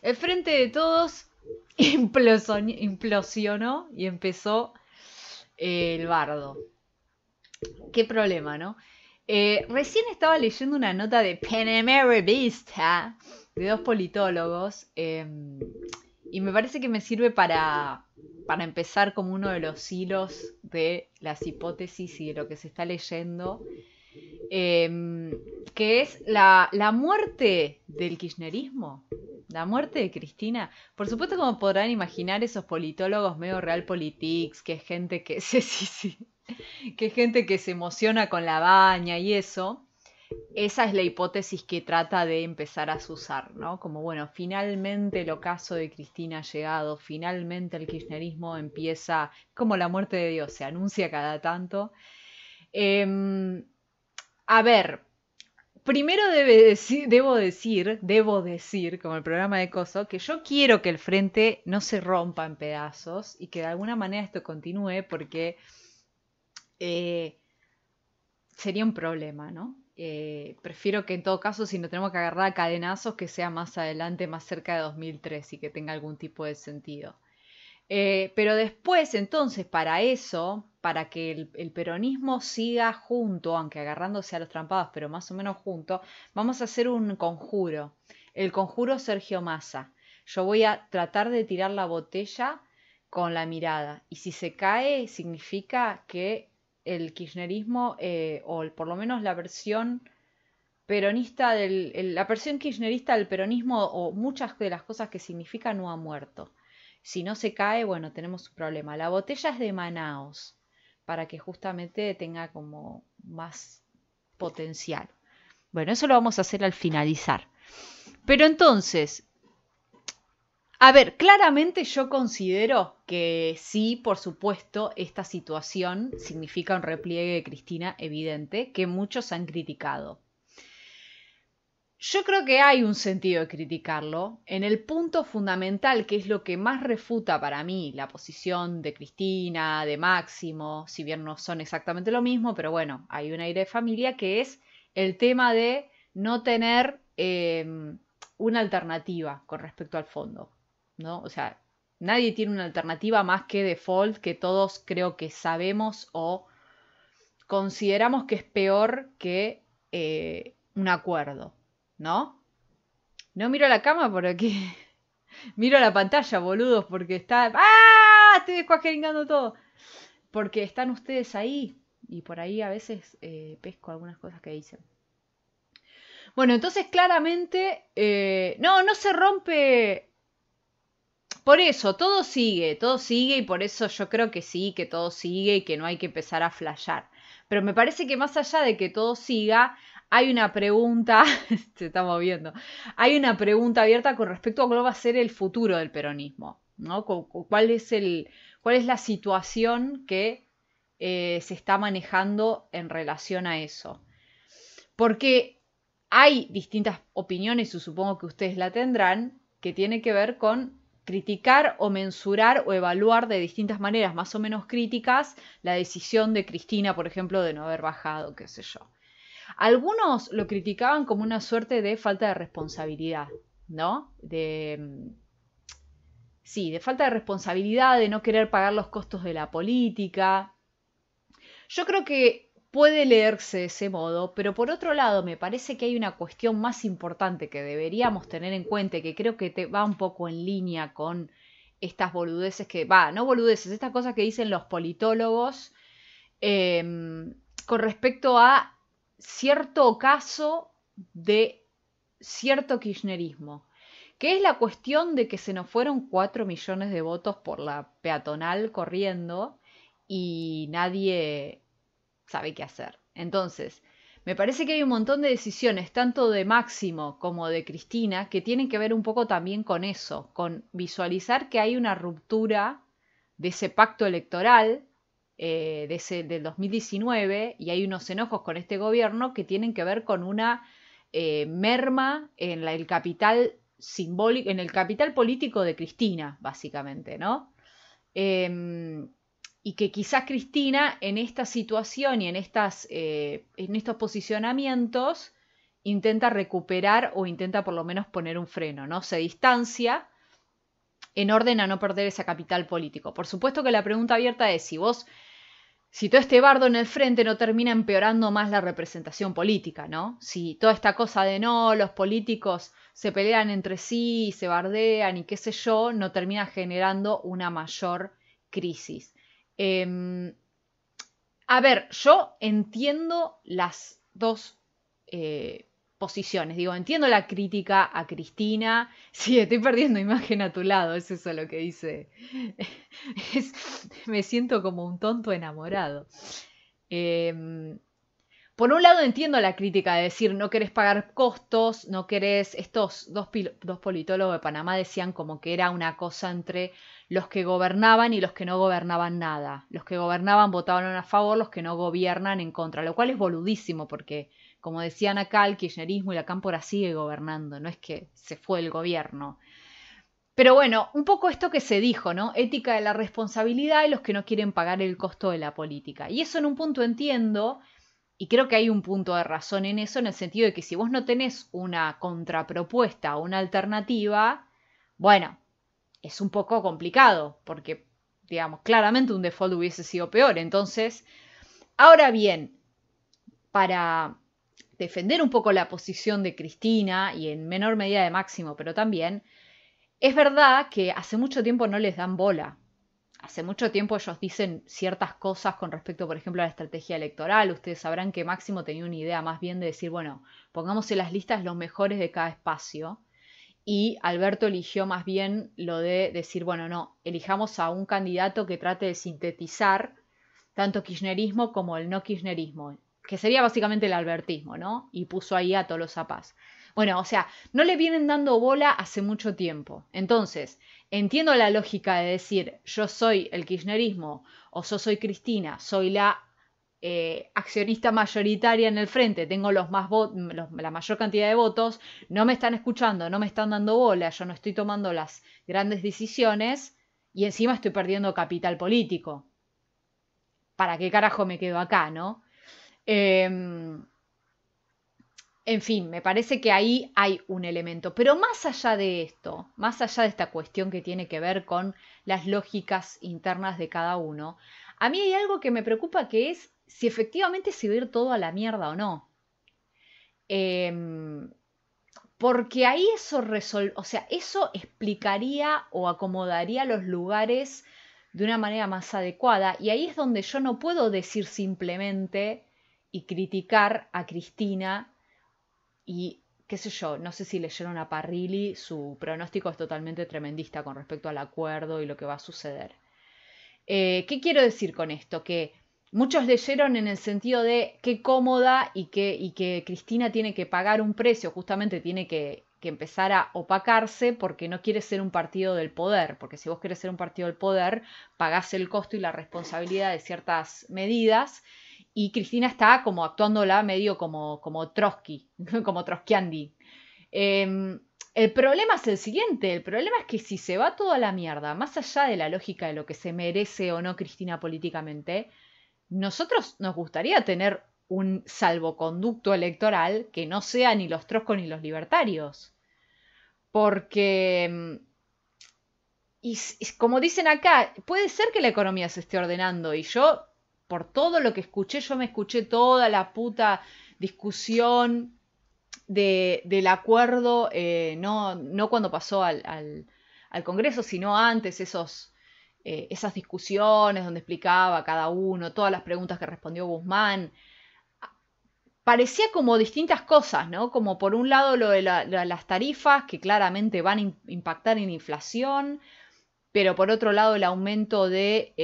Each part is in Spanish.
El Frente de Todos implosionó y empezó el bardo. Qué problema, ¿no? Recién estaba leyendo una nota de Panama Revista de dos politólogos y me parece que me sirve para empezar como uno de los hilos de las hipótesis y de lo que se está leyendo, que es la muerte del kirchnerismo, la muerte de Cristina. Por supuesto, como podrán imaginar, esos politólogos medio realpolitics, que es gente que sí, sí, sí, que es gente que se emociona con la baña y eso. Esa es la hipótesis que trata de empezar a usar, ¿no? Como, bueno, finalmente el ocaso de Cristina ha llegado, finalmente el kirchnerismo empieza, como la muerte de Dios, se anuncia cada tanto. Eh, a ver, primero debo decir, como el programa de Coso, que yo quiero que el frente no se rompa en pedazos y que de alguna manera esto continúe porque eh, sería un problema, ¿no? Prefiero que en todo caso, si no tenemos que agarrar a cadenazos, que sea más adelante, más cerca de 2003 y que tenga algún tipo de sentido. Pero después, entonces, para eso, para que el peronismo siga junto, aunque agarrándose a los trampados, pero más o menos junto, vamos a hacer un conjuro. El conjuro Sergio Massa. Yo voy a tratar de tirar la botella con la mirada. Y si se cae, significa que el kirchnerismo, o por lo menos la versión peronista la versión kirchnerista del peronismo, o muchas de las cosas que significa, no ha muerto. Si no se cae, bueno, tenemos un problema. La botella es de Manaos, para que justamente tenga como más potencial. Bueno, eso lo vamos a hacer al finalizar. Pero entonces, a ver, claramente yo considero que sí, por supuesto, esta situación significa un repliegue de Cristina evidente, que muchos han criticado. Yo creo que hay un sentido de criticarlo en el punto fundamental, que es lo que más refuta para mí la posición de Cristina, de Máximo, si bien no son exactamente lo mismo, pero bueno, hay un aire de familia, que es el tema de no tener una alternativa con respecto al fondo, ¿no? O sea, nadie tiene una alternativa más que default, que todos creo que sabemos o consideramos que es peor que un acuerdo, ¿no? No miro la cama por aquí. Miro la pantalla, boludos, porque está... ¡Ah! Estoy descuajeringando todo. Porque están ustedes ahí. Y por ahí a veces pesco algunas cosas que dicen. Bueno, entonces claramente... no, no se rompe... Por eso, todo sigue y por eso yo creo que sí, que todo sigue y que no hay que empezar a flashear. Pero me parece que más allá de que todo siga, hay una pregunta, se está moviendo, hay una pregunta abierta con respecto a cuál va a ser el futuro del peronismo, ¿no? Cuál es la situación que se está manejando en relación a eso. Porque hay distintas opiniones, y supongo que ustedes la tendrán, que tiene que ver con criticar o mensurar o evaluar de distintas maneras más o menos críticas la decisión de Cristina, por ejemplo, de no haber bajado, qué sé yo. Algunos lo criticaban como una suerte de falta de responsabilidad, ¿no? Sí, de falta de responsabilidad, de no querer pagar los costos de la política. Yo creo que puede leerse de ese modo, pero por otro lado me parece que hay una cuestión más importante que deberíamos tener en cuenta y que creo que va un poco en línea con estas boludeces no boludeces, estas cosas que dicen los politólogos con respecto a cierto caso de cierto kirchnerismo, que es la cuestión de que se nos fueron 4 millones de votos por la peatonal corriendo y nadie sabe qué hacer. Entonces, me parece que hay un montón de decisiones, tanto de Máximo como de Cristina, que tienen que ver un poco también con eso, con visualizar que hay una ruptura de ese pacto electoral del 2019 y hay unos enojos con este gobierno que tienen que ver con una merma en el capital simbólico, en el capital político de Cristina, básicamente, ¿no? Y que quizás Cristina en esta situación y en estos posicionamientos intenta recuperar o intenta por lo menos poner un freno, ¿no? Se distancia en orden a no perder ese capital político. Por supuesto que la pregunta abierta es si todo este bardo en el frente no termina empeorando más la representación política, ¿no? Si toda esta cosa de no, los políticos se pelean entre sí, se bardean y qué sé yo, no termina generando una mayor crisis. A ver, yo entiendo las dos posiciones. Digo, entiendo la crítica a Cristina. Sí, estoy perdiendo imagen a tu lado, es eso lo que dice. Me siento como un tonto enamorado. Por un lado entiendo la crítica de decir no querés pagar costos, no querés... Estos dos politólogos de Panamá decían como que era una cosa entre los que gobernaban y los que no gobernaban nada. Los que gobernaban votaban a favor, los que no gobiernan en contra, lo cual es boludísimo porque, como decían acá, el kirchnerismo y la cámpora sigue gobernando, no es que se fue el gobierno. Pero bueno, un poco esto que se dijo, ¿no? Ética de la responsabilidad y los que no quieren pagar el costo de la política. Y eso en un punto entiendo... Y creo que hay un punto de razón en eso, en el sentido de que si vos no tenés una contrapropuesta o una alternativa, bueno, es un poco complicado, porque, digamos, claramente un default hubiese sido peor. Entonces, ahora bien, para defender un poco la posición de Cristina, y en menor medida de Máximo, pero también, es verdad que hace mucho tiempo no les dan bola. Hace mucho tiempo ellos dicen ciertas cosas con respecto, por ejemplo, a la estrategia electoral. Ustedes sabrán que Máximo tenía una idea más bien de decir, bueno, pongamos en las listas los mejores de cada espacio. Y Alberto eligió más bien lo de decir, bueno, no, elijamos a un candidato que trate de sintetizar tanto kirchnerismo como el no kirchnerismo, que sería básicamente el albertismo, ¿no? Y puso ahí a Tolosa Paz. Bueno, o sea, no le vienen dando bola hace mucho tiempo. Entonces, entiendo la lógica de decir, yo soy el kirchnerismo o yo soy Cristina, soy la accionista mayoritaria en el frente, tengo la mayor cantidad de votos, no me están escuchando, no me están dando bola, yo no estoy tomando las grandes decisiones y encima estoy perdiendo capital político. ¿Para qué carajo me quedo acá, no? En fin, me parece que ahí hay un elemento. Pero más allá de esto, más allá de esta cuestión que tiene que ver con las lógicas internas de cada uno, a mí hay algo que me preocupa que es si efectivamente se va a ir todo a la mierda o no. Porque ahí eso explicaría o acomodaría los lugares de una manera más adecuada. Y ahí es donde yo no puedo decir simplemente y criticar a Cristina. Y qué sé yo, no sé si leyeron a Parrilli, su pronóstico es totalmente tremendista con respecto al acuerdo y lo que va a suceder. ¿Qué quiero decir con esto? Que muchos leyeron en el sentido de qué cómoda y que Cristina tiene que pagar un precio, justamente tiene que empezar a opacarse porque no quiere ser un partido del poder, porque si vos querés ser un partido del poder, pagás el costo y la responsabilidad de ciertas medidas. Y Cristina está como actuándola medio como Trotsky, como Trotskyandi. El problema es el siguiente, el problema es que si se va todo a la mierda, más allá de la lógica de lo que se merece o no Cristina políticamente, nosotros nos gustaría tener un salvoconducto electoral que no sea ni los troscos ni los libertarios. Porque, y como dicen acá, puede ser que la economía se esté ordenando y yo por todo lo que escuché, yo me escuché toda la puta discusión del acuerdo, no cuando pasó al Congreso, sino antes, esas discusiones donde explicaba cada uno, todas las preguntas que respondió Guzmán. Parecía como distintas cosas, ¿no? Como por un lado lo de las tarifas, que claramente van a impactar en inflación, pero por otro lado el aumento de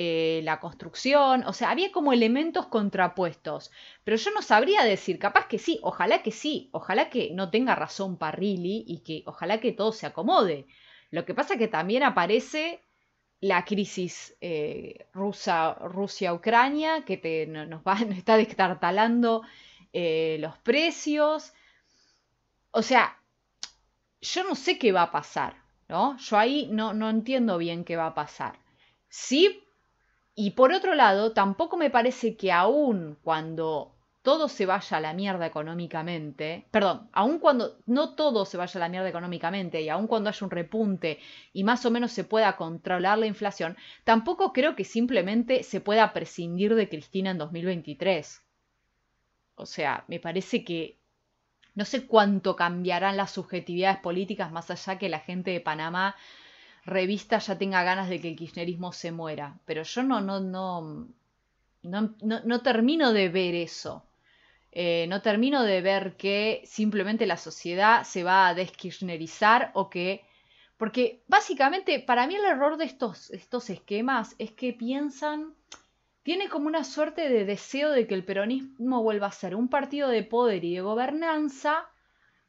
la construcción, o sea, había como elementos contrapuestos, pero yo no sabría decir, capaz que sí, ojalá que no tenga razón Parrilli y que ojalá que todo se acomode. Lo que pasa es que también aparece la crisis Rusia-Ucrania, que nos está destartalando los precios, o sea, yo no sé qué va a pasar. ¿No? Yo ahí no entiendo bien qué va a pasar. Sí, y por otro lado, tampoco me parece que aún cuando todo se vaya a la mierda económicamente, perdón, aun cuando no todo se vaya a la mierda económicamente y aun cuando haya un repunte y más o menos se pueda controlar la inflación, tampoco creo que simplemente se pueda prescindir de Cristina en 2023. O sea, me parece que no sé cuánto cambiarán las subjetividades políticas más allá que la gente de Panamá revista ya tenga ganas de que el kirchnerismo se muera. Pero yo no termino de ver eso. No termino de ver que simplemente la sociedad se va a deskirchnerizar o que... Porque básicamente para mí el error de estos esquemas es que piensan... Tiene como una suerte de deseo de que el peronismo vuelva a ser un partido de poder y de gobernanza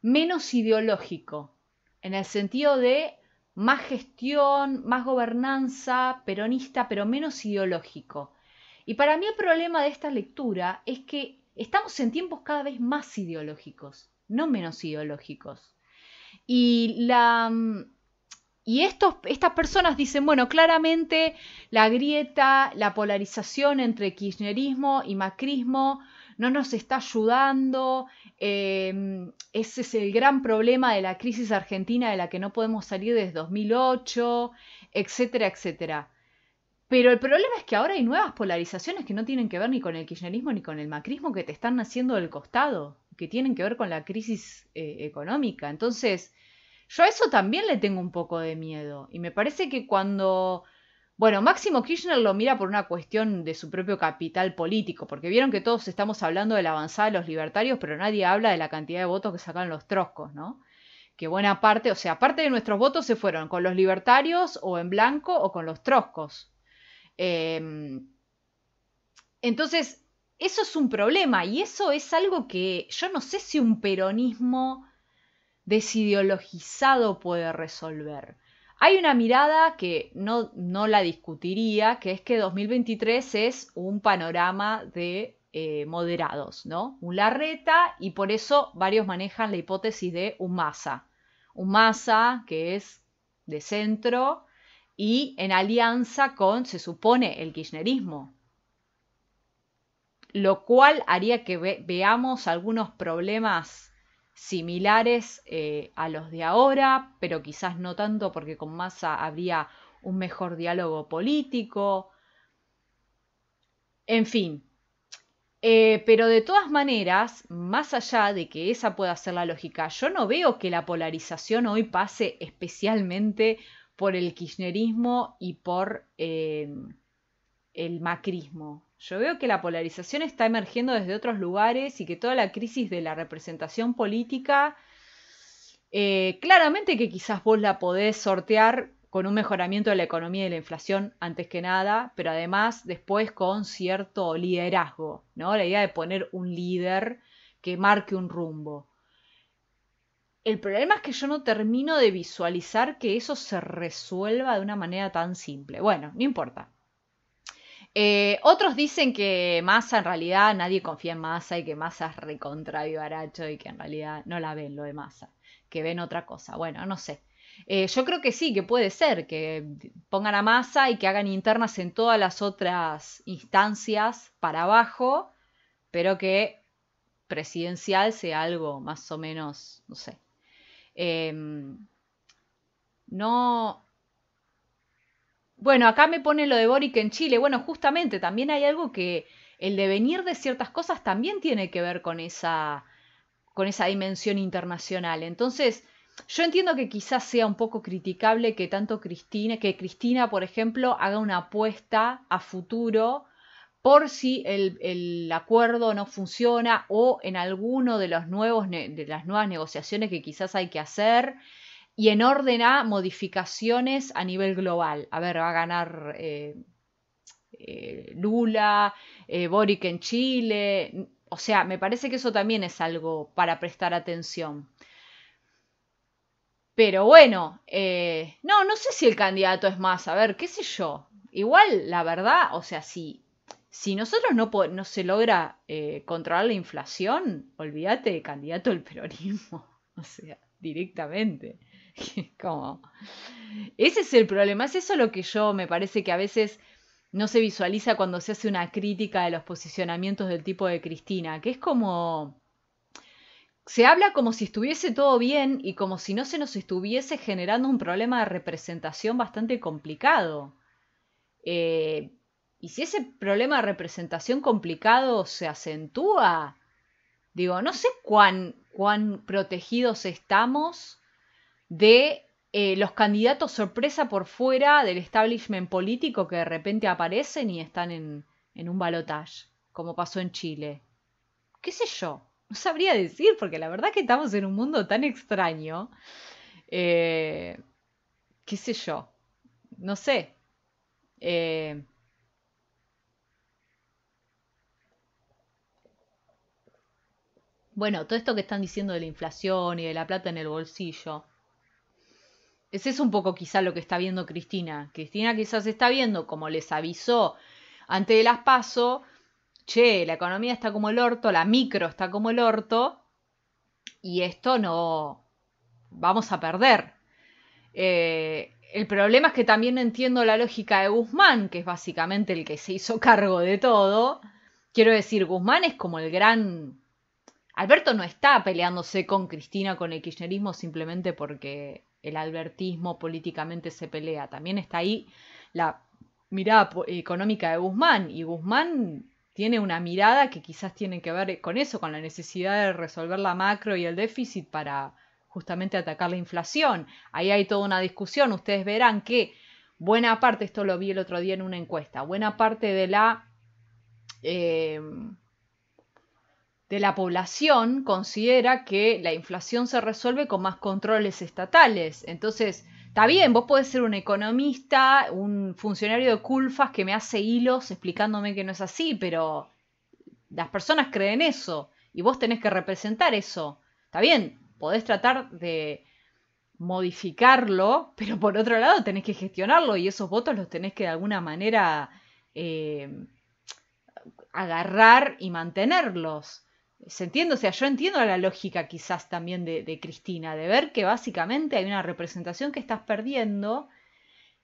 menos ideológico, en el sentido de más gestión, más gobernanza peronista, pero menos ideológico. Y para mí el problema de esta lectura es que estamos en tiempos cada vez más ideológicos, no menos ideológicos. Y estas personas dicen, bueno, claramente la grieta, la polarización entre kirchnerismo y macrismo no nos está ayudando, ese es el gran problema de la crisis argentina de la que no podemos salir desde 2008, etcétera, etcétera. Pero el problema es que ahora hay nuevas polarizaciones que no tienen que ver ni con el kirchnerismo ni con el macrismo que te están naciendo del costado, que tienen que ver con la crisis económica. Entonces, yo a eso también le tengo un poco de miedo. Y me parece que cuando... Bueno, Máximo Kirchner lo mira por una cuestión de su propio capital político, porque vieron que todos estamos hablando de la avanzada de los libertarios, pero nadie habla de la cantidad de votos que sacan los troscos, ¿no? Que buena parte, o sea, parte de nuestros votos se fueron con los libertarios o en blanco o con los troscos. Entonces, eso es un problema y eso es algo que yo no sé si un peronismo desideologizado puede resolver. Hay una mirada que no la discutiría, que es que 2023 es un panorama de moderados, ¿no? Un Larreta y por eso varios manejan la hipótesis de un Massa. Un Massa que es de centro y en alianza con, se supone, el kirchnerismo. Lo cual haría que veamos algunos problemas similares a los de ahora, pero quizás no tanto porque con Massa habría un mejor diálogo político. En fin. Pero de todas maneras, más allá de que esa pueda ser la lógica, yo no veo que la polarización hoy pase especialmente por el kirchnerismo y por el macrismo. Yo veo que la polarización está emergiendo desde otros lugares y que toda la crisis de la representación política, claramente que quizás vos la podés sortear con un mejoramiento de la economía y de la inflación antes que nada, pero además después con cierto liderazgo, ¿no? La idea de poner un líder que marque un rumbo. El problema es que yo no termino de visualizar que eso se resuelva de una manera tan simple. Bueno, no importa. Otros dicen que Massa en realidad nadie confía en Massa y que Massa es recontra vivaracho y que en realidad no la ven lo de Massa, que ven otra cosa. Bueno, no sé. Yo creo que sí, que puede ser, que pongan a Massa y que hagan internas en todas las otras instancias para abajo, pero que presidencial sea algo más o menos, no sé. No. Bueno, acá me pone lo de Boric en Chile. Bueno, justamente también hay algo que el devenir de ciertas cosas también tiene que ver con esa dimensión internacional. Entonces, yo entiendo que quizás sea un poco criticable que tanto que Cristina, por ejemplo, haga una apuesta a futuro por si el acuerdo no funciona o en alguno de las nuevas negociaciones que quizás hay que hacer y en orden a modificaciones a nivel global. A ver, va a ganar Lula, Boric en Chile. O sea, me parece que eso también es algo para prestar atención. Pero bueno, no sé si el candidato es más, a ver, qué sé yo. Igual, la verdad, o sea, si nosotros no se logra controlar la inflación, olvídate de candidato del peronismo. O sea, directamente. Como... Ese es el problema, es eso lo que yo me parece que a veces no se visualiza cuando se hace una crítica de los posicionamientos del tipo de Cristina, que es como... Se habla como si estuviese todo bien y como si no se nos estuviese generando un problema de representación bastante complicado. Eh, y si ese problema de representación complicado se acentúa, digo, no sé cuán protegidos estamos de los candidatos sorpresa por fuera del establishment político que de repente aparecen y están en un balotaje, como pasó en Chile. ¿Qué sé yo? No sabría decir, porque la verdad que estamos en un mundo tan extraño. Eh, ¿Qué sé yo? No sé. Eh, bueno, todo esto que están diciendo de la inflación y de la plata en el bolsillo. Ese es un poco quizá lo que está viendo Cristina. Cristina quizás está viendo, como les avisó antes de las PASO, che, la economía está como el orto, la micro está como el orto, y esto no... vamos a perder. El problema es que también entiendo la lógica de Guzmán, que es básicamente el que se hizo cargo de todo. Quiero decir, Guzmán es como el gran... Alberto no está peleándose con Cristina, con el kirchnerismo, simplemente porque el albertismo políticamente se pelea. También está ahí la mirada económica de Guzmán. Y Guzmán tiene una mirada que quizás tiene que ver con eso, con la necesidad de resolver la macro y el déficit para justamente atacar la inflación. Ahí hay toda una discusión. Ustedes verán que buena parte, esto lo vi el otro día en una encuesta, buena parte de la población considera que la inflación se resuelve con más controles estatales. Entonces, está bien, vos podés ser un economista, un funcionario de Culfas que me hace hilos explicándome que no es así, pero las personas creen eso y vos tenés que representar eso. Está bien, podés tratar de modificarlo, pero por otro lado tenés que gestionarlo y esos votos los tenés que de alguna manera agarrar y mantenerlos. ¿Se entiende? O sea, yo entiendo la lógica quizás también de Cristina, de ver que básicamente hay una representación que estás perdiendo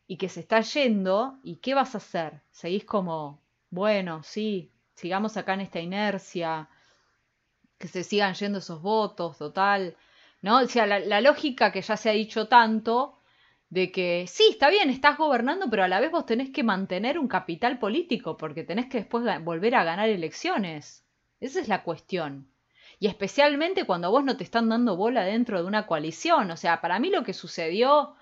y que se está yendo, ¿y qué vas a hacer? ¿Seguís como, bueno, sí, sigamos acá en esta inercia, que se sigan yendo esos votos, total? ¿No? O sea, la lógica que ya se ha dicho tanto de que sí, está bien, estás gobernando, pero a la vez vos tenés que mantener un capital político, porque tenés que después volver a ganar elecciones. Esa es la cuestión. Y especialmente cuando a vos no te están dando bola dentro de una coalición. O sea, para mí lo que sucedió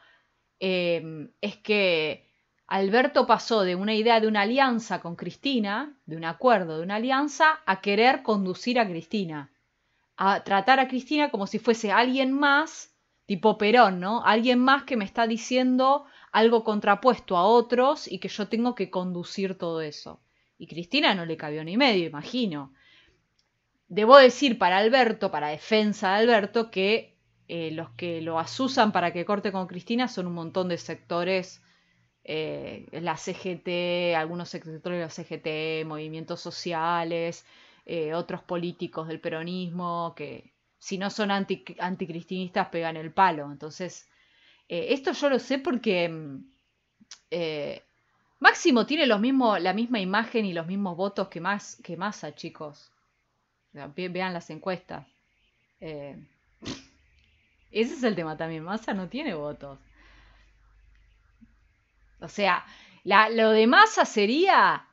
es que Alberto pasó de una idea de una alianza con Cristina, de un acuerdo, de una alianza, a querer conducir a Cristina. A tratar a Cristina como si fuese alguien más, tipo Perón, ¿no? Alguien más que me está diciendo algo contrapuesto a otros y que yo tengo que conducir todo eso. Y Cristina no le cabió ni medio, imagino. Debo decir para Alberto, para defensa de Alberto, que los que lo asusan para que corte con Cristina son un montón de sectores, la CGT, algunos sectores de la CGT, movimientos sociales, otros políticos del peronismo, que si no son anticristinistas pegan el palo. Entonces, esto yo lo sé porque eh, Máximo tiene la misma imagen y los mismos votos que Massa, chicos. O sea, vean las encuestas. Eh, Ese es el tema también. Massa no tiene votos. O sea, lo de Massa sería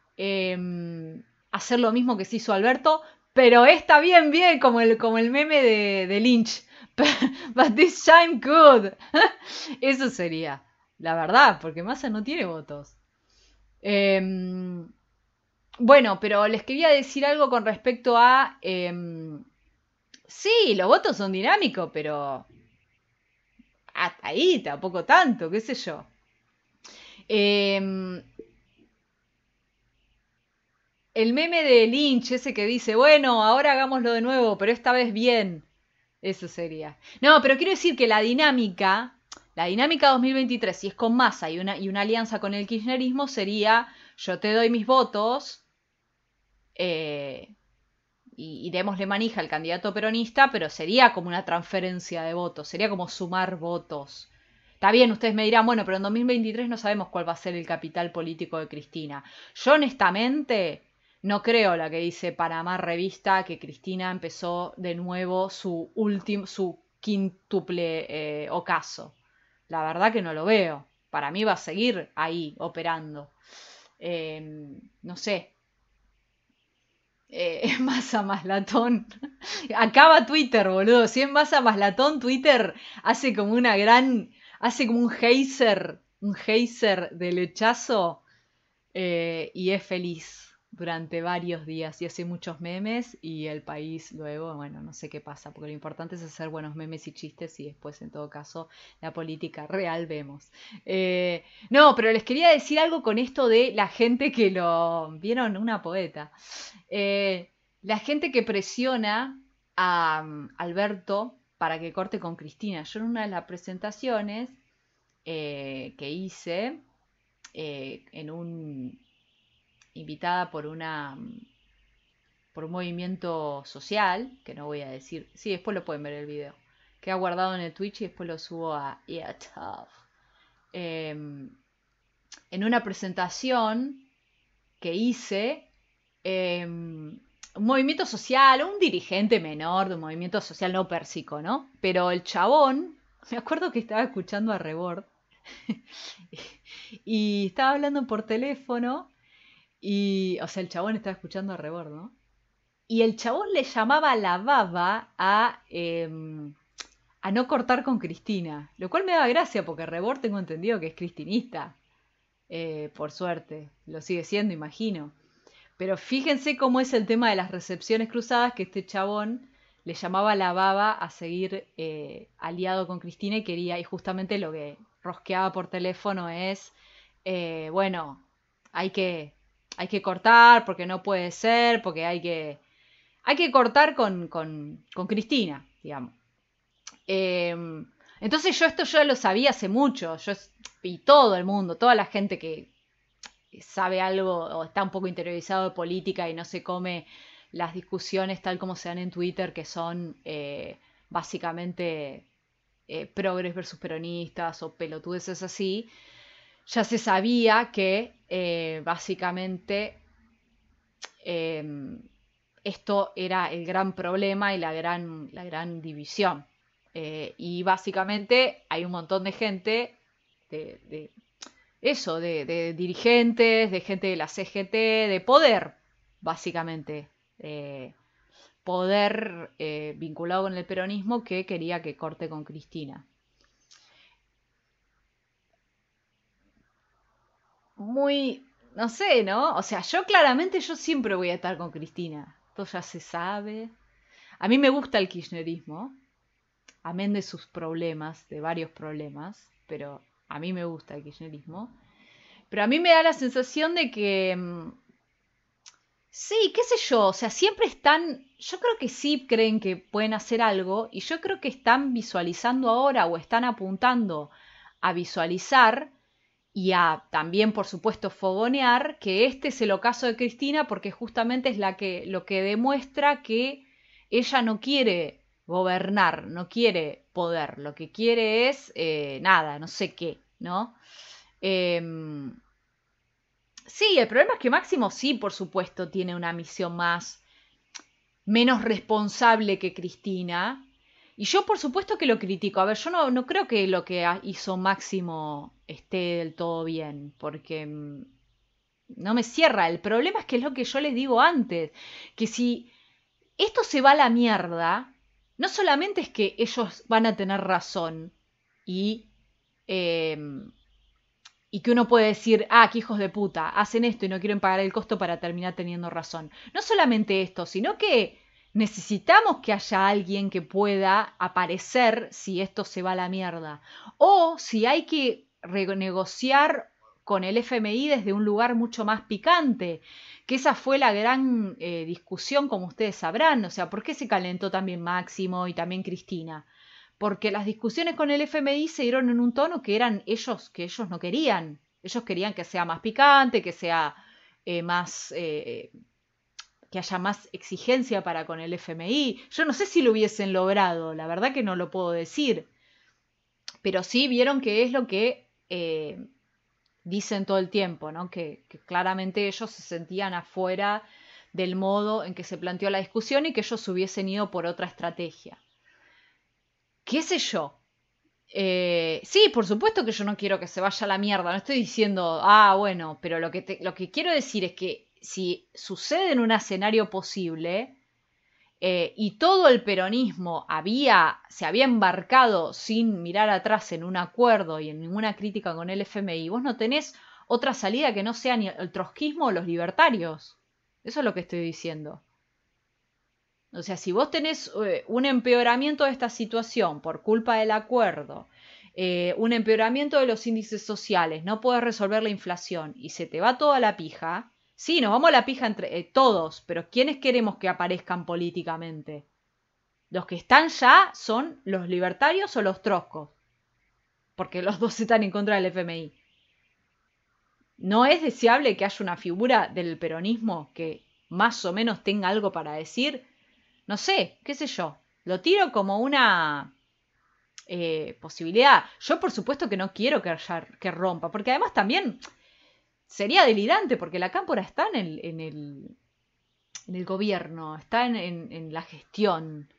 hacer lo mismo que se hizo Alberto, pero está bien, bien, como el meme de Lynch. But this time good. Eso sería, la verdad, porque Massa no tiene votos. Bueno, pero les quería decir algo con respecto a... sí, los votos son dinámicos, pero hasta ahí, tampoco tanto, qué sé yo. Eh, el meme de Lynch, ese que dice, bueno, ahora hagámoslo de nuevo, pero esta vez bien. Eso sería. No, pero quiero decir que la dinámica 2023, si es con Massa y una alianza con el kirchnerismo, sería, yo te doy mis votos eh, y démosle manija al candidato peronista, pero sería como una transferencia de votos, sería como sumar votos. Está bien, ustedes me dirán, bueno, pero en 2023 no sabemos cuál va a ser el capital político de Cristina. Yo honestamente no creo la que dice Panamá Revista que Cristina empezó de nuevo su quíntuple ocaso. La verdad que no lo veo. Para mí va a seguir ahí operando. No sé. Massa más latón. Acaba Twitter, boludo. Si es Massa más latón, Twitter hace como una gran. Hace como un geyser de lechazo y es feliz durante varios días y hace muchos memes y el país luego, bueno, no sé qué pasa, porque lo importante es hacer buenos memes y chistes y después en todo caso la política real vemos. No, pero les quería decir algo con esto de la gente que lo... ¿Vieron? Una poeta. La gente que presiona a Alberto para que corte con Cristina. Yo en una de las presentaciones que hice, en un invitada por un movimiento social, que no voy a decir, sí, después lo pueden ver el video, queda guardado en el Twitch y después lo subo a YouTube. En una presentación que hice, un movimiento social, un dirigente menor de un movimiento social no pérsico, ¿no? Pero el chabón, me acuerdo que estaba escuchando a Rebord y estaba hablando por teléfono y, o sea, el chabón estaba escuchando a Rebord, ¿no? Y el chabón le llamaba la baba a no cortar con Cristina. Lo cual me daba gracia porque Rebord tengo entendido que es cristinista. Por suerte. Lo sigue siendo, imagino. Pero fíjense cómo es el tema de las recepciones cruzadas, que este chabón le llamaba la baba a seguir aliado con Cristina y quería, y justamente lo que rosqueaba por teléfono es, bueno, hay que, hay que cortar porque no puede ser, porque hay que cortar con Cristina, digamos. Eh, entonces yo esto ya lo sabía hace mucho, y todo el mundo, toda la gente que sabe algo o está un poco interiorizado de política y no se come las discusiones tal como se dan en Twitter, que son básicamente progres versus peronistas o pelotudeces así, ya se sabía que básicamente esto era el gran problema y la gran división. Y básicamente hay un montón de gente, de eso, de dirigentes, de gente de la CGT, de poder, básicamente. Poder vinculado con el peronismo que quería que corte con Cristina. Muy, no sé, ¿no? O sea, yo siempre voy a estar con Cristina. Esto ya se sabe. A mí me gusta el kirchnerismo, amén de sus problemas, de varios problemas, pero a mí me gusta el kirchnerismo. Pero a mí me da la sensación de que, sí, qué sé yo, o sea, siempre están, yo creo que sí creen que pueden hacer algo y yo creo que están visualizando ahora o están apuntando a visualizar y a también, por supuesto, fogonear que este es el ocaso de Cristina porque justamente es lo que demuestra que ella no quiere gobernar, no quiere poder, lo que quiere es nada, no sé qué, ¿no? Em, sí, el problema es que Máximo sí, por supuesto, tiene una misión menos responsable que Cristina. Y yo por supuesto que lo critico. A ver, yo no creo que lo que hizo Máximo esté del todo bien, porque no me cierra. El problema es que es lo que yo les digo antes, que si esto se va a la mierda, no solamente es que ellos van a tener razón y, eh, y que uno puede decir, ah, qué hijos de puta, hacen esto y no quieren pagar el costo para terminar teniendo razón. No solamente esto, sino que necesitamos que haya alguien que pueda aparecer si esto se va a la mierda. O si hay que renegociar con el FMI desde un lugar mucho más picante, que esa fue la gran discusión, como ustedes sabrán, o sea, ¿por qué se calentó también Máximo y también Cristina? Porque las discusiones con el FMI se dieron en un tono que ellos no querían. Ellos querían que sea más picante, que sea más, que haya más exigencia para con el FMI. Yo no sé si lo hubiesen logrado, la verdad que no lo puedo decir. Pero sí vieron que es lo que dicen todo el tiempo, ¿no? Que claramente ellos se sentían afuera del modo en que se planteó la discusión y que ellos hubiesen ido por otra estrategia. ¿Qué sé yo? Sí, por supuesto que yo no quiero que se vaya a la mierda, no estoy diciendo, bueno, pero lo que quiero decir es que si sucede en un escenario posible y todo el peronismo se había embarcado sin mirar atrás en un acuerdo y en ninguna crítica con el FMI, vos no tenés otra salida que no sea ni el trotskismo o los libertarios. Eso es lo que estoy diciendo. O sea, si vos tenés un empeoramiento de esta situación por culpa del acuerdo, un empeoramiento de los índices sociales, no podés resolver la inflación y se te va toda la pija, sí, nos vamos a la pija entre todos, pero ¿quiénes queremos que aparezcan políticamente? Los que están ya son los libertarios o los troscos, porque los dos están en contra del FMI. ¿No es deseable que haya una figura del peronismo que más o menos tenga algo para decir? No sé, qué sé yo. Lo tiro como una posibilidad. Yo por supuesto que no quiero que rompa, porque además también sería delirante, porque la cámpora está en el gobierno, está en la gestión.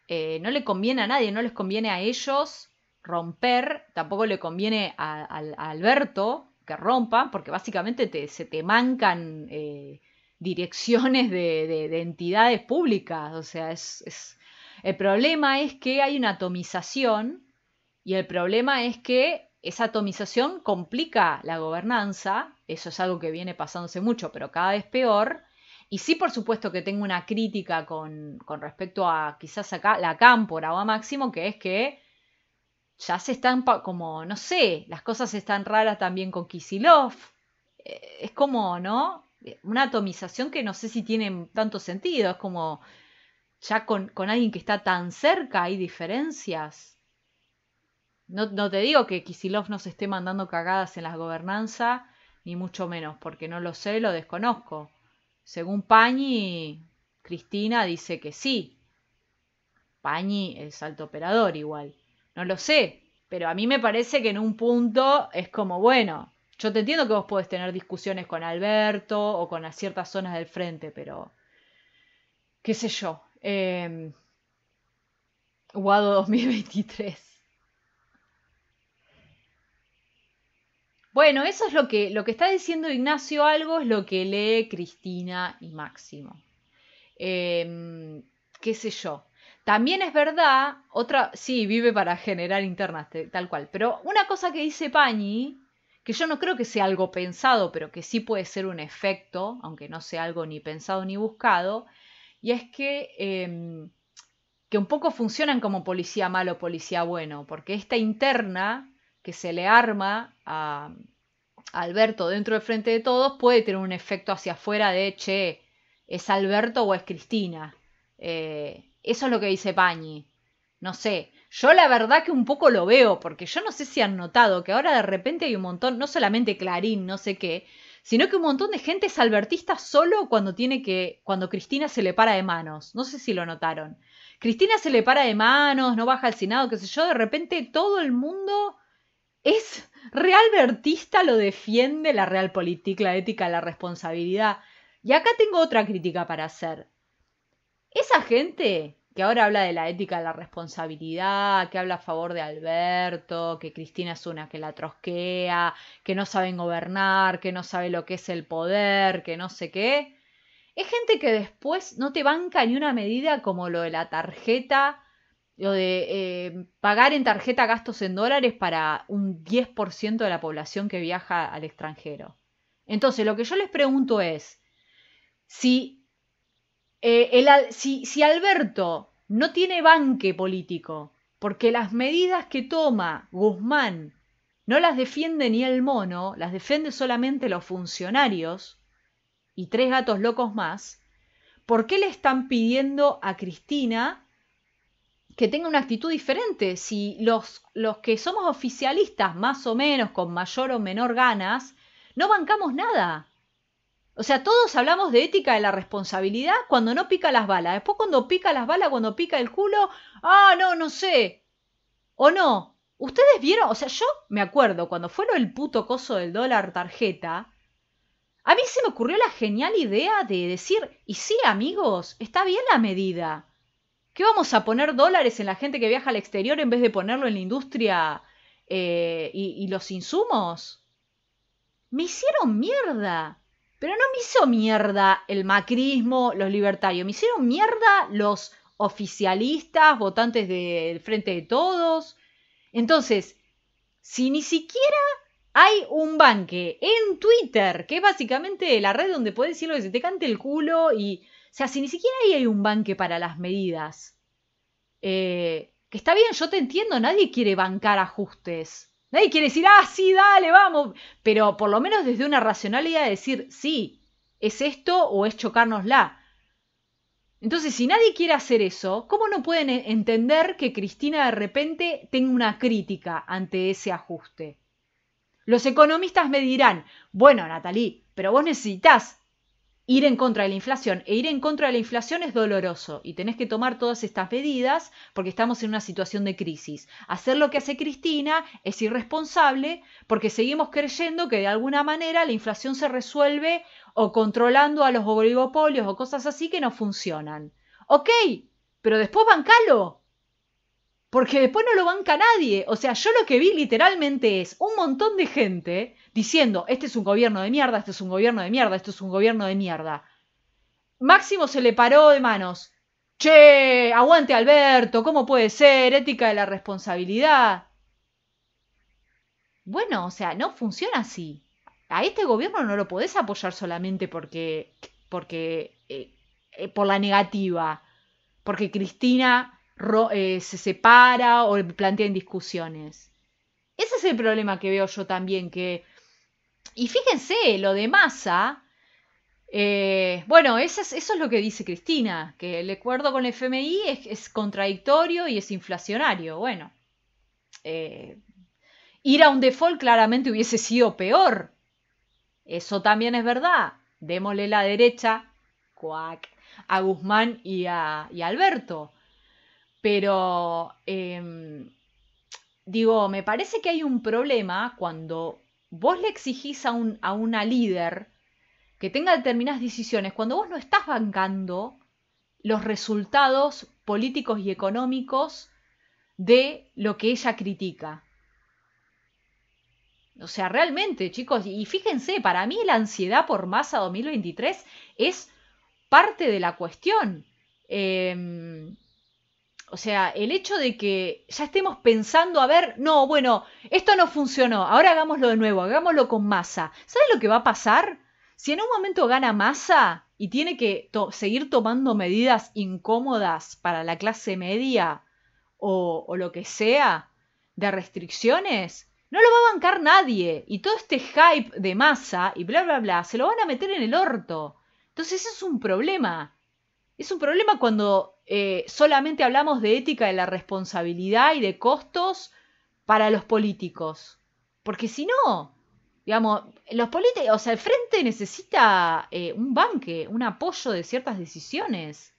No le conviene a nadie, no les conviene a ellos romper, tampoco le conviene a Alberto que rompa, porque básicamente se te mancan direcciones de entidades públicas. O sea, el problema es que hay una atomización y el problema es que esa atomización complica la gobernanza. Eso es algo que viene pasándose mucho, pero cada vez peor. Y sí, por supuesto que tengo una crítica con respecto a quizás acá la Cámpora o a Máximo, que es que ya se están como, no sé, las cosas están raras también con Kicillof. Es como, ¿no? Una atomización que no sé si tiene tanto sentido. Es como, ya con alguien que está tan cerca hay diferencias. No te digo que Kicillof no se esté mandando cagadas en la gobernanza, ni mucho menos, porque no lo sé, lo desconozco. Según Pañi, Cristina dice que sí. Pañi es alto operador igual. No lo sé, pero a mí me parece que en un punto es como, bueno, yo te entiendo que vos podés tener discusiones con Alberto o con ciertas zonas del frente, pero qué sé yo. Guado 2023. Bueno, eso es lo que está diciendo Ignacio Algo, es lo que lee Cristina y Máximo. Qué sé yo. También es verdad, sí, vive para generar internas, tal cual. Pero una cosa que dice Pañi, que yo no creo que sea algo pensado, pero que sí puede ser un efecto, aunque no sea algo ni pensado ni buscado, y es que un poco funcionan como policía malo, policía bueno, porque esta interna que se le arma a Alberto dentro del Frente de Todos puede tener un efecto hacia afuera de, che, ¿es Alberto o es Cristina? Eso es lo que dice Pañi. No sé, yo la verdad que un poco lo veo, porque yo no sé si han notado que ahora de repente hay un montón, no solamente Clarín, no sé qué, sino que un montón de gente es albertista solo cuando Cristina se le para de manos. No sé si lo notaron. Cristina se le para de manos, no baja al Senado, qué sé yo, de repente todo el mundo es realbertista, lo defiende la realpolitik, la ética, la responsabilidad. Y acá tengo otra crítica para hacer. Esa gente que ahora habla de la ética, la responsabilidad, que habla a favor de Alberto, que Cristina es una que la trosquea, que no saben gobernar, que no sabe lo que es el poder, que no sé qué. Es gente que después no te banca ni una medida como lo de la tarjeta, lo de pagar en tarjeta gastos en dólares para un 10% de la población que viaja al extranjero. Entonces, lo que yo les pregunto es, si, si Alberto no tiene banque político, porque las medidas que toma Guzmán no las defiende ni el mono, las defiende solamente los funcionarios y tres gatos locos más, ¿por qué le están pidiendo a Cristina que tenga una actitud diferente? Si los que somos oficialistas, más o menos, con mayor o menor ganas, no bancamos nada. O sea, todos hablamos de ética de la responsabilidad cuando no pica las balas. Después cuando pica las balas, cuando pica el culo, no sé. O no. Ustedes vieron, o sea, yo me acuerdo cuando fue lo del puto coso del dólar tarjeta, a mí se me ocurrió la genial idea de decir, y sí, amigos, está bien la medida. ¿Qué vamos a poner dólares en la gente que viaja al exterior en vez de ponerlo en la industria y los insumos? Me hicieron mierda. Pero no me hizo mierda el macrismo, los libertarios. Me hicieron mierda los oficialistas, votantes del Frente de Todos. Entonces, si ni siquiera hay un banque en Twitter, que es básicamente la red donde puedes decir lo que se te cante el culo y... O sea, si ni siquiera ahí hay un banque para las medidas. Que está bien, yo te entiendo, nadie quiere bancar ajustes. Nadie quiere decir, ah, sí, dale, vamos. Pero por lo menos desde una racionalidad de decir, sí, es esto o es chocárnosla. Entonces, si nadie quiere hacer eso, ¿cómo no pueden entender que Cristina de repente tenga una crítica ante ese ajuste? Los economistas me dirán, bueno, Natalie, pero vos necesitas ir en contra de la inflación. E ir en contra de la inflación es doloroso y tenés que tomar todas estas medidas porque estamos en una situación de crisis. Hacer lo que hace Cristina es irresponsable porque seguimos creyendo que de alguna manera la inflación se resuelve o controlando a los oligopolios o cosas así que no funcionan. Ok, pero después bancalo. Porque después no lo banca nadie. O sea, yo lo que vi literalmente es un montón de gente diciendo, este es un gobierno de mierda, este es un gobierno de mierda, esto es un gobierno de mierda. Máximo se le paró de manos. Che, aguante Alberto, ¿cómo puede ser? Ética de la responsabilidad. Bueno, o sea, no funciona así. A este gobierno no lo podés apoyar solamente por la negativa. Porque Cristina se separa o plantea en discusiones. Ese es el problema que veo yo también. Y fíjense, lo de Massa, bueno, eso es lo que dice Cristina, que el acuerdo con el FMI es contradictorio y es inflacionario. Bueno, ir a un default claramente hubiese sido peor. Eso también es verdad. Démosle la derecha, cuac, a Guzmán y a Alberto. Pero, digo, me parece que hay un problema cuando vos le exigís a una líder que tenga determinadas decisiones, cuando vos no estás bancando los resultados políticos y económicos de lo que ella critica. O sea, realmente, chicos, y fíjense, para mí la ansiedad por Massa 2023 es parte de la cuestión. O sea, el hecho de que ya estemos pensando, a ver, no, bueno, esto no funcionó, ahora hagámoslo de nuevo, hagámoslo con Massa. ¿Sabes lo que va a pasar? Si en un momento gana Massa y tiene que seguir tomando medidas incómodas para la clase media o lo que sea de restricciones, no lo va a bancar nadie. Y todo este hype de Massa y bla, bla, bla, se lo van a meter en el orto. Entonces eso es un problema. Es un problema cuando solamente hablamos de ética de la responsabilidad y de costos para los políticos. Porque si no, digamos, los políticos, o sea, el frente necesita un banque, un apoyo de ciertas decisiones.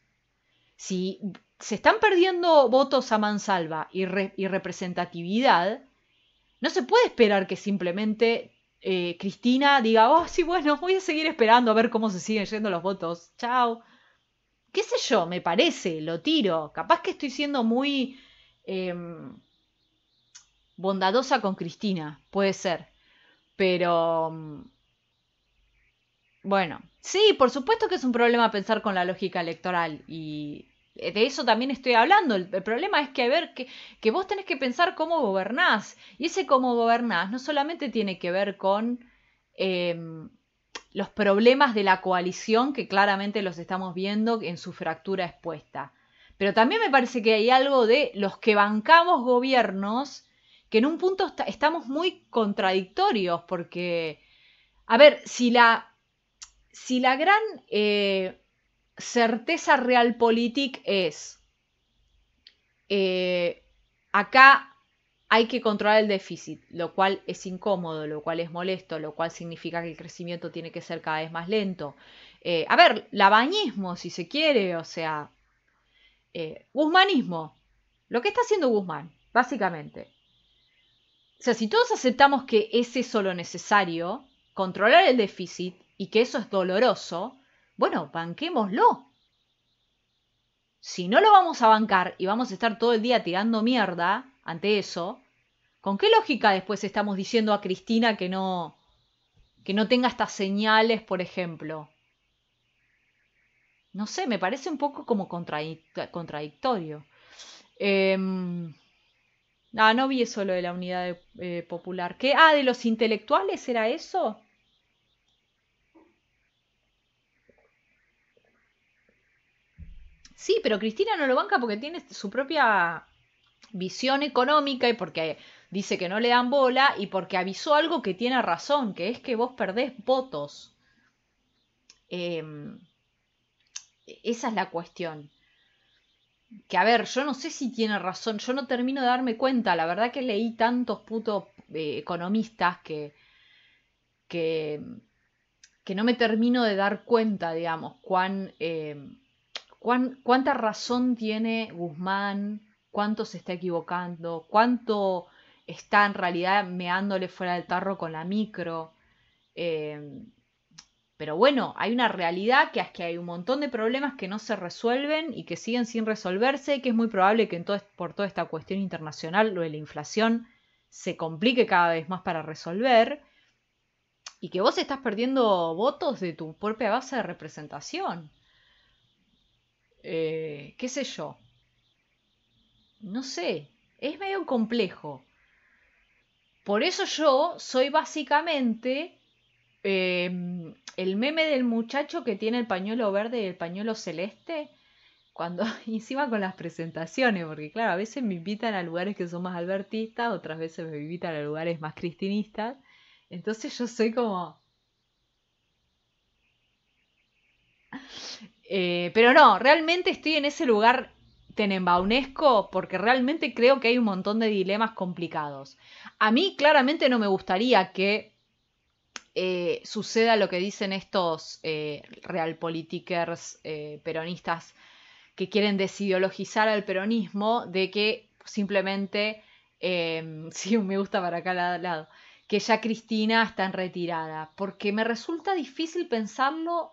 Si se están perdiendo votos a mansalva y representatividad, no se puede esperar que simplemente Cristina diga, oh, sí, bueno, voy a seguir esperando a ver cómo se siguen yendo los votos. Chao. Qué sé yo, me parece, lo tiro. Capaz que estoy siendo muy bondadosa con Cristina, puede ser. Pero bueno, sí, por supuesto que es un problema pensar con la lógica electoral y de eso también estoy hablando. El problema es que, a ver, que vos tenés que pensar cómo gobernás. Y ese cómo gobernás no solamente tiene que ver con los problemas de la coalición, que claramente los estamos viendo en su fractura expuesta. Pero también me parece que hay algo de los que bancamos gobiernos, que en un punto estamos muy contradictorios, porque, a ver, si la gran certeza realpolitik es acá hay que controlar el déficit, lo cual es incómodo, lo cual es molesto, lo cual significa que el crecimiento tiene que ser cada vez más lento. A ver, labañismo, si se quiere, o sea, guzmanismo, lo que está haciendo Guzmán, básicamente. O sea, si todos aceptamos que es eso lo necesario, controlar el déficit y que eso es doloroso, bueno, banquémoslo. Si no lo vamos a bancar y vamos a estar todo el día tirando mierda ante eso, ¿con qué lógica después estamos diciendo a Cristina que no tenga estas señales, por ejemplo? No sé, me parece un poco como contradictorio. No vi eso lo de la unidad popular. ¿Qué? Ah, ¿de los intelectuales era eso? Sí, pero Cristina no lo banca porque tiene su propia visión económica y porque dice que no le dan bola y porque avisó algo que tiene razón, que es que vos perdés votos. Em, Esa es la cuestión. Que a ver, yo no sé si tiene razón, yo no termino de darme cuenta, la verdad que leí tantos putos economistas que, que no me termino de dar cuenta, digamos, cuánta razón tiene Guzmán, cuánto se está equivocando, cuánto está en realidad meándole fuera del tarro con la micro. Eh, pero bueno, hay una realidad que es que hay un montón de problemas que no se resuelven y que siguen sin resolverse, que es muy probable que por toda esta cuestión internacional, lo de la inflación, se complique cada vez más para resolver y que vos estás perdiendo votos de tu propia base de representación. ¿Qué sé yo? No sé, es medio complejo. Por eso yo soy básicamente el meme del muchacho que tiene el pañuelo verde y el pañuelo celeste, cuando encima con las presentaciones, porque claro, a veces me invitan a lugares que son más albertistas, otras veces me invitan a lugares más cristinistas, entonces yo soy como... pero no, realmente estoy en ese lugar tenembaunesco porque realmente creo que hay un montón de dilemas complicados. A mí claramente no me gustaría que suceda lo que dicen estos realpolitikers peronistas que quieren desideologizar al peronismo, de que simplemente, sí, me gusta para acá al lado, que ya Cristina está en retirada, porque me resulta difícil pensarlo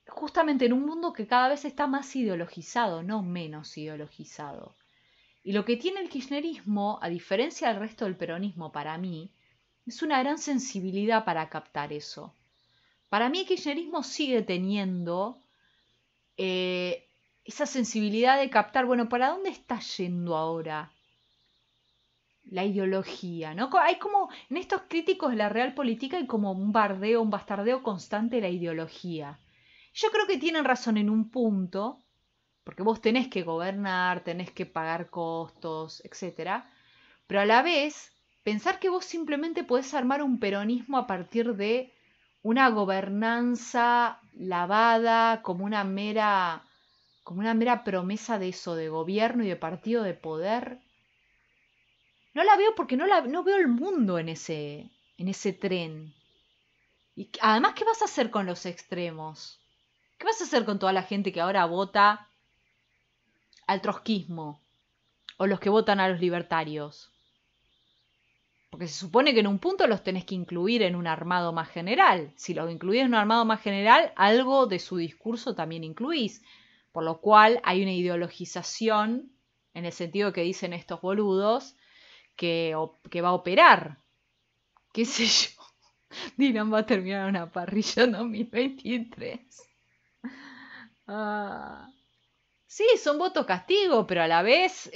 justamente en un mundo que cada vez está más ideologizado, no menos ideologizado. Y lo que tiene el kirchnerismo, a diferencia del resto del peronismo para mí, es una gran sensibilidad para captar eso. Para mí el kirchnerismo sigue teniendo esa sensibilidad de captar, bueno, ¿para dónde está yendo ahora la ideología? ¿No? Hay como, en estos críticos de la realpolitik hay como un bardeo, un bastardeo constante de la ideología. Yo creo que tienen razón en un punto, porque vos tenés que gobernar, tenés que pagar costos, etcétera, pero a la vez, pensar que vos simplemente podés armar un peronismo a partir de una gobernanza lavada como una mera promesa de eso, de gobierno y de partido de poder, no la veo porque no veo el mundo en ese tren. Y además, ¿qué vas a hacer con los extremos? ¿Qué vas a hacer con toda la gente que ahora vota al trotskismo? O los que votan a los libertarios. Porque se supone que en un punto los tenés que incluir en un armado más general. Si los incluís en un armado más general, algo de su discurso también incluís. Por lo cual hay una ideologización, en el sentido que dicen estos boludos, que va a operar. ¿Qué sé yo? Dylan va a terminar una parrilla en 2023. Ah. Sí, son votos castigo, pero a la vez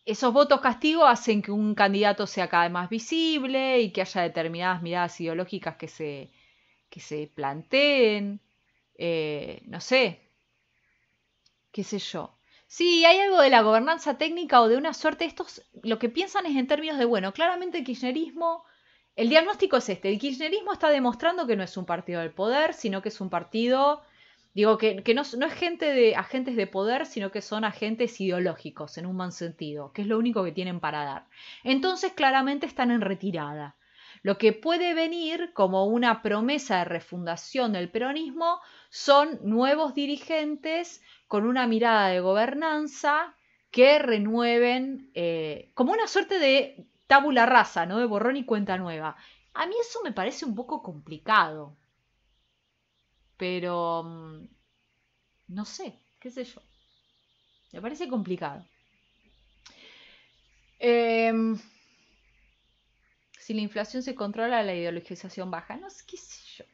esos votos castigo hacen que un candidato sea cada vez más visible y que haya determinadas miradas ideológicas que se planteen. No sé, qué sé yo. Sí, hay algo de la gobernanza técnica o de una suerte. Estos lo que piensan es en términos de, bueno, claramente el kirchnerismo, el diagnóstico es este. El kirchnerismo está demostrando que no es un partido del poder, sino que es un partido, digo, que no es gente de agentes de poder, sino que son agentes ideológicos, en un buen sentido, que es lo único que tienen para dar. Entonces, claramente están en retirada. Lo que puede venir como una promesa de refundación del peronismo son nuevos dirigentes con una mirada de gobernanza que renueven como una suerte de tabula rasa, ¿no? De borrón y cuenta nueva. A mí eso me parece un poco complicado, pero no sé, qué sé yo. Me parece complicado. Si la inflación se controla, la ideologización baja. No sé, qué sé yo.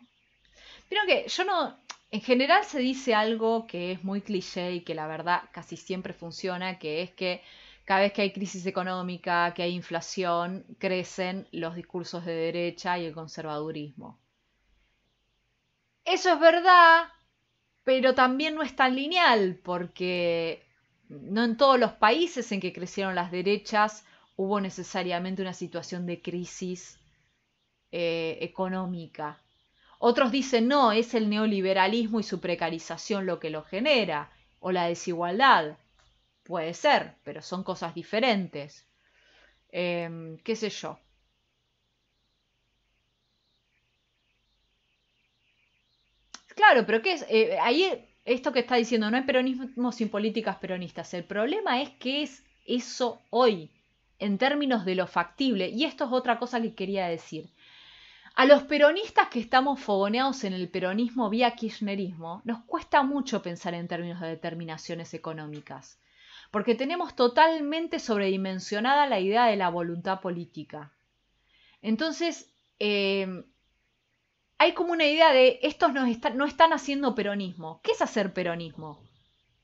Pero que yo no... En general se dice algo que es muy cliché y que la verdad casi siempre funciona, que es que cada vez que hay crisis económica, que hay inflación, crecen los discursos de derecha y el conservadurismo. Eso es verdad, pero también no es tan lineal, porque no en todos los países en que crecieron las derechas hubo necesariamente una situación de crisis económica. Otros dicen, no, es el neoliberalismo y su precarización lo que lo genera, o la desigualdad. Puede ser, pero son cosas diferentes. ¿Qué sé yo? Claro, pero ¿qué es? Ahí esto que está diciendo, no hay peronismo sin políticas peronistas. El problema es qué es eso hoy, en términos de lo factible. Y esto es otra cosa que quería decir. A los peronistas que estamos fogoneados en el peronismo vía kirchnerismo, nos cuesta mucho pensar en términos de determinaciones económicas, porque tenemos totalmente sobredimensionada la idea de la voluntad política. Entonces, hay como una idea de estos no están haciendo peronismo. ¿Qué es hacer peronismo?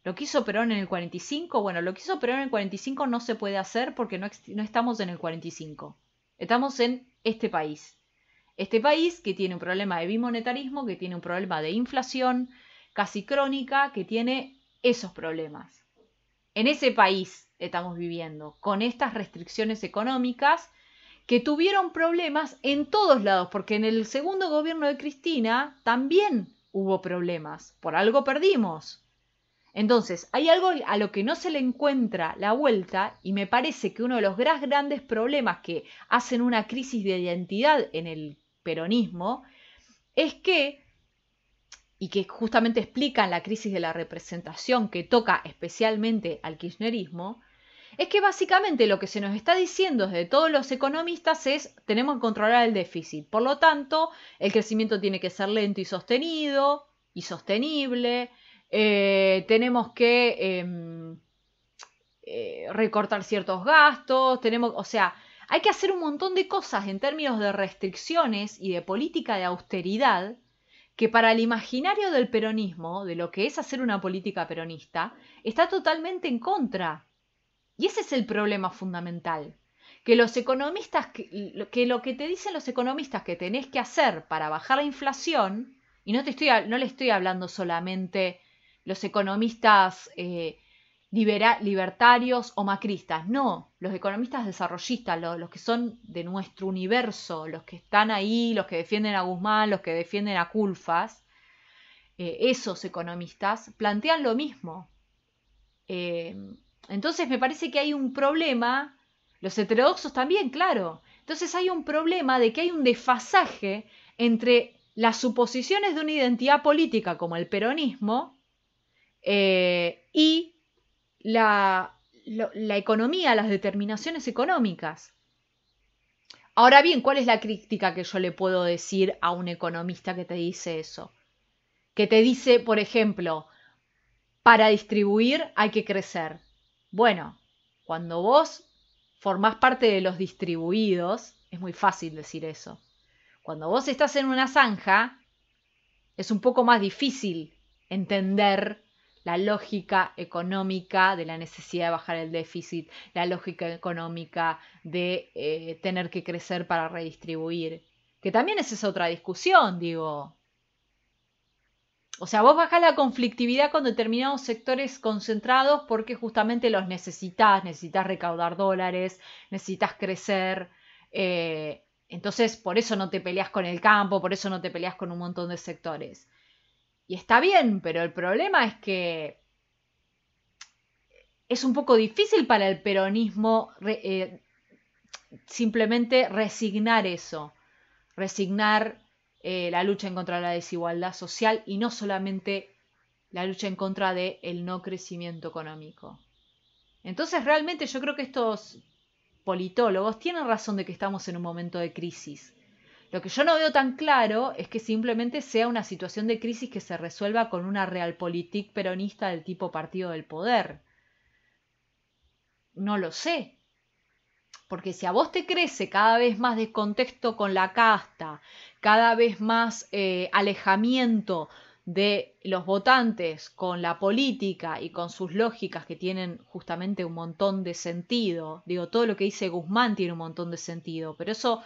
¿Lo que hizo Perón en el 45? Bueno, lo que hizo Perón en el 45 no se puede hacer porque no estamos en el 45. Estamos en este país. Este país que tiene un problema de bimonetarismo, que tiene un problema de inflación casi crónica, que tiene esos problemas. En ese país estamos viviendo, con estas restricciones económicas que tuvieron problemas en todos lados, porque en el segundo gobierno de Cristina también hubo problemas, por algo perdimos. Entonces, hay algo a lo que no se le encuentra la vuelta y me parece que uno de los grandes problemas que hacen una crisis de identidad en el peronismo es que, y que justamente explican la crisis de la representación que toca especialmente al kirchnerismo, es que básicamente lo que se nos está diciendo desde todos los economistas es tenemos que controlar el déficit. Por lo tanto, el crecimiento tiene que ser lento y sostenido y sostenible. Tenemos que recortar ciertos gastos. O sea, hay que hacer un montón de cosas en términos de restricciones y de política de austeridad que para el imaginario del peronismo, de lo que es hacer una política peronista, está totalmente en contra. Y ese es el problema fundamental. Que los economistas, que lo que te dicen los economistas que tenés que hacer para bajar la inflación, y no le estoy hablando solamente los economistas libertarios o macristas, no, los economistas desarrollistas, los que son de nuestro universo, los que están ahí, los que defienden a Guzmán, los que defienden a Culfas, esos economistas plantean lo mismo. Entonces me parece que hay un problema, los heterodoxos también, claro. Entonces hay un problema de que hay un desfasaje entre las suposiciones de una identidad política como el peronismo y la economía, las determinaciones económicas. Ahora bien, ¿cuál es la crítica que yo le puedo decir a un economista que te dice eso? Que te dice, por ejemplo, para distribuir hay que crecer. Bueno, cuando vos formás parte de los distribuidos, es muy fácil decir eso. Cuando vos estás en una zanja, es un poco más difícil entender la lógica económica de la necesidad de bajar el déficit, la lógica económica de tener que crecer para redistribuir. Que también es esa otra discusión, digo. O sea, vos bajás la conflictividad con determinados sectores concentrados porque justamente los necesitas recaudar dólares, necesitas crecer. Entonces, por eso no te peleas con el campo, por eso no te peleas con un montón de sectores. Y está bien, pero el problema es que es un poco difícil para el peronismo simplemente resignar eso, resignar la lucha en contra de la desigualdad social y no solamente la lucha en contra del no crecimiento económico. Entonces realmente yo creo que estos politólogos tienen razón de que estamos en un momento de crisis. Lo que yo no veo tan claro es que simplemente sea una situación de crisis que se resuelva con una realpolitik peronista del tipo partido del poder. No lo sé. Porque si a vos te crece cada vez más descontexto con la casta, cada vez más alejamiento de los votantes con la política y con sus lógicas que tienen justamente un montón de sentido, digo, todo lo que dice Guzmán tiene un montón de sentido, pero eso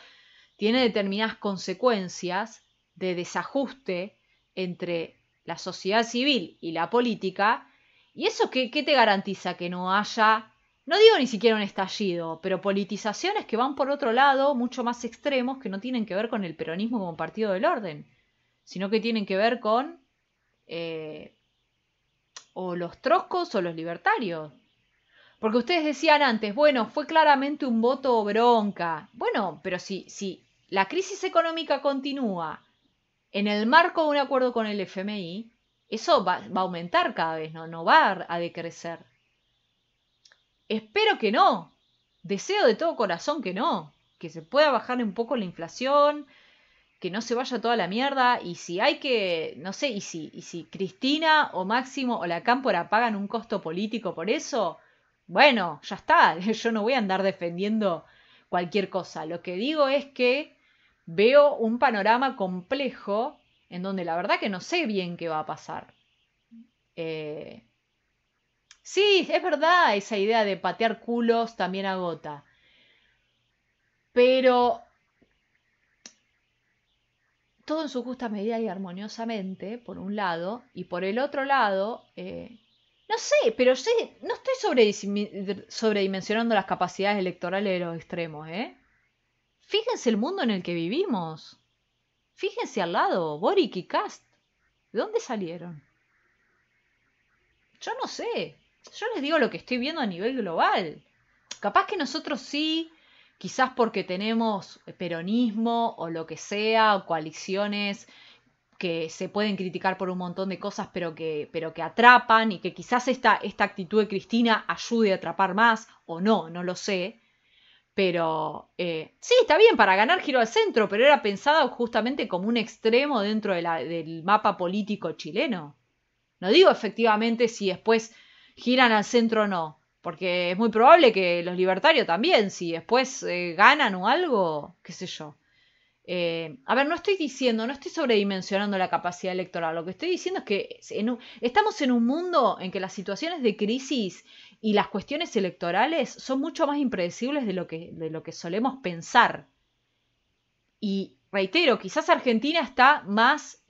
tiene determinadas consecuencias de desajuste entre la sociedad civil y la política, y eso qué te garantiza que no haya, no digo ni siquiera un estallido, pero politizaciones que van por otro lado, mucho más extremos, que no tienen que ver con el peronismo como partido del orden, sino que tienen que ver con eh, o los troscos o los libertarios. Porque ustedes decían antes, bueno, fue claramente un voto bronca. Bueno, pero si la crisis económica continúa en el marco de un acuerdo con el FMI, eso va a aumentar cada vez, no va a decrecer. Espero que no. Deseo de todo corazón que no. Que se pueda bajar un poco la inflación, que no se vaya toda la mierda. Y si hay que, no sé, y si Cristina o Máximo o la Cámpora pagan un costo político por eso, bueno, ya está. Yo no voy a andar defendiendo cualquier cosa. Lo que digo es que veo un panorama complejo en donde la verdad que no sé bien qué va a pasar. Eh, sí, es verdad esa idea de patear culos también agota. Pero todo en su justa medida y armoniosamente, por un lado, y por el otro lado, no sé, pero sé, no estoy sobredimensionando las capacidades electorales de los extremos, ¿eh? Fíjense el mundo en el que vivimos. Fíjense al lado, Boric y Kast. ¿De dónde salieron? Yo no sé. Yo les digo lo que estoy viendo a nivel global. Capaz que nosotros sí, quizás porque tenemos peronismo o lo que sea, o coaliciones que se pueden criticar por un montón de cosas, pero que atrapan y que quizás esta actitud de Cristina ayude a atrapar más, o no lo sé. Pero sí, está bien, para ganar giro al centro, pero era pensada justamente como un extremo dentro del mapa político chileno. No digo efectivamente si después giran al centro o no, porque es muy probable que los libertarios también, si después ganan o algo, qué sé yo. A ver, no estoy sobredimensionando la capacidad electoral. Lo que estoy diciendo es que estamos en un mundo en que las situaciones de crisis y las cuestiones electorales son mucho más impredecibles de lo que solemos pensar. Y reitero, quizás Argentina está más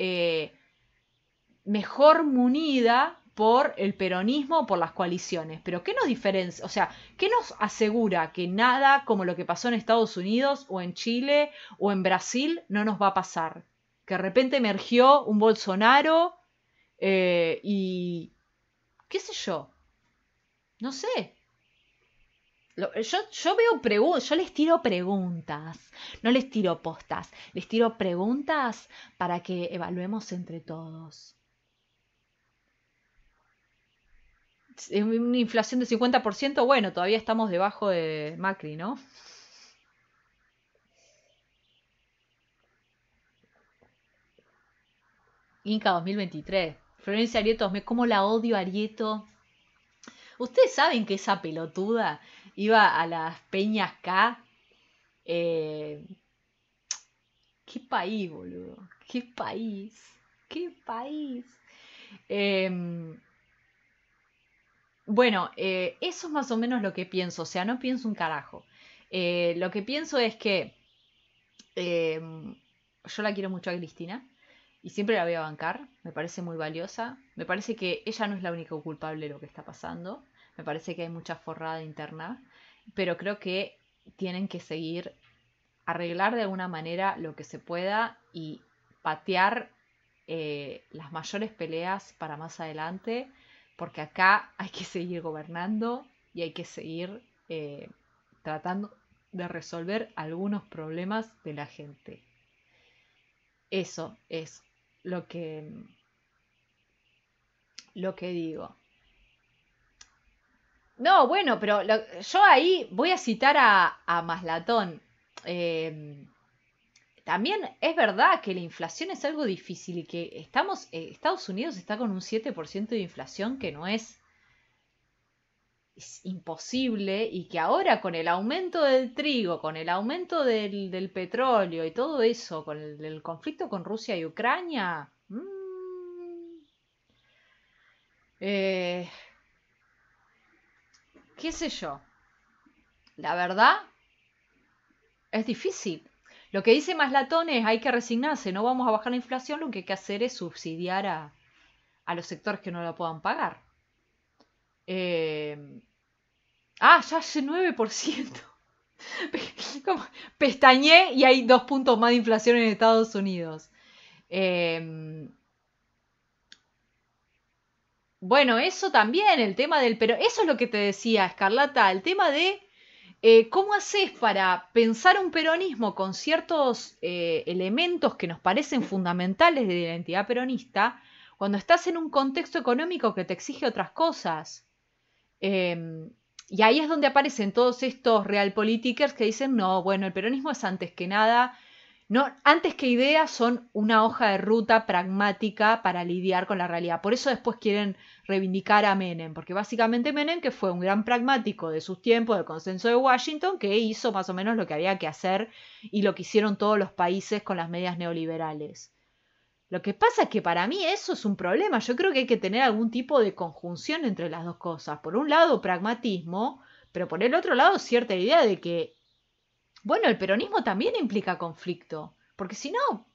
mejor munida por el peronismo o por las coaliciones. Pero ¿qué nos diferencia? O sea, ¿qué nos asegura que nada como lo que pasó en Estados Unidos o en Chile o en Brasil no nos va a pasar? Que de repente emergió un Bolsonaro y qué sé yo, no sé. Yo veo preguntas, yo les tiro preguntas, no les tiro postas, les tiro preguntas para que evaluemos entre todos. Una inflación de 50%, bueno, todavía estamos debajo de Macri, ¿no? Inca 2023. Florencia Arieto, ¿cómo la odio Arieto? Ustedes saben que esa pelotuda iba a las Peñas K. Eh, ¿Qué país, boludo? ¿Qué país? ¿Qué país? Eh, bueno, eso es más o menos lo que pienso. O sea, no pienso un carajo. Lo que pienso es que eh, yo la quiero mucho a Cristina. Y siempre la voy a bancar, me parece muy valiosa. Me parece que ella no es la única culpable de lo que está pasando. Me parece que hay mucha forrada interna. Pero creo que tienen que seguir, arreglar de alguna manera lo que se pueda y patear las mayores peleas para más adelante. Porque acá hay que seguir gobernando y hay que seguir tratando de resolver algunos problemas de la gente. Eso es lo que, lo que digo. No, bueno, pero yo ahí voy a citar a Maslatón. Eh, También es verdad que la inflación es algo difícil y que Estados Unidos está con un 7% de inflación que no es imposible y que ahora con el aumento del trigo, con el aumento del petróleo y todo eso, con el conflicto con Rusia y Ucrania, eh, qué sé yo, la verdad es difícil. Lo que dice Maslatón es hay que resignarse, no vamos a bajar la inflación, lo que hay que hacer es subsidiar a los sectores que no lo puedan pagar. Eh, ya es el 9%. Como pestañé y hay 2 puntos más de inflación en Estados Unidos. Eh, bueno, eso también, el tema del... Pero eso es lo que te decía, Escarlata, el tema de cómo haces para pensar un peronismo con ciertos elementos que nos parecen fundamentales de la identidad peronista cuando estás en un contexto económico que te exige otras cosas. Eh, y ahí es donde aparecen todos estos realpolitikers que dicen, no, bueno, el peronismo es antes que nada, no, antes que ideas son una hoja de ruta pragmática para lidiar con la realidad. Por eso después quieren reivindicar a Menem, porque básicamente Menem, que fue un gran pragmático de sus tiempos, del consenso de Washington, que hizo más o menos lo que había que hacer y lo que hicieron todos los países con las medidas neoliberales. Lo que pasa es que para mí eso es un problema. Yo creo que hay que tener algún tipo de conjunción entre las dos cosas. Por un lado, pragmatismo, pero por el otro lado, cierta idea de que, bueno, el peronismo también implica conflicto. Porque si no,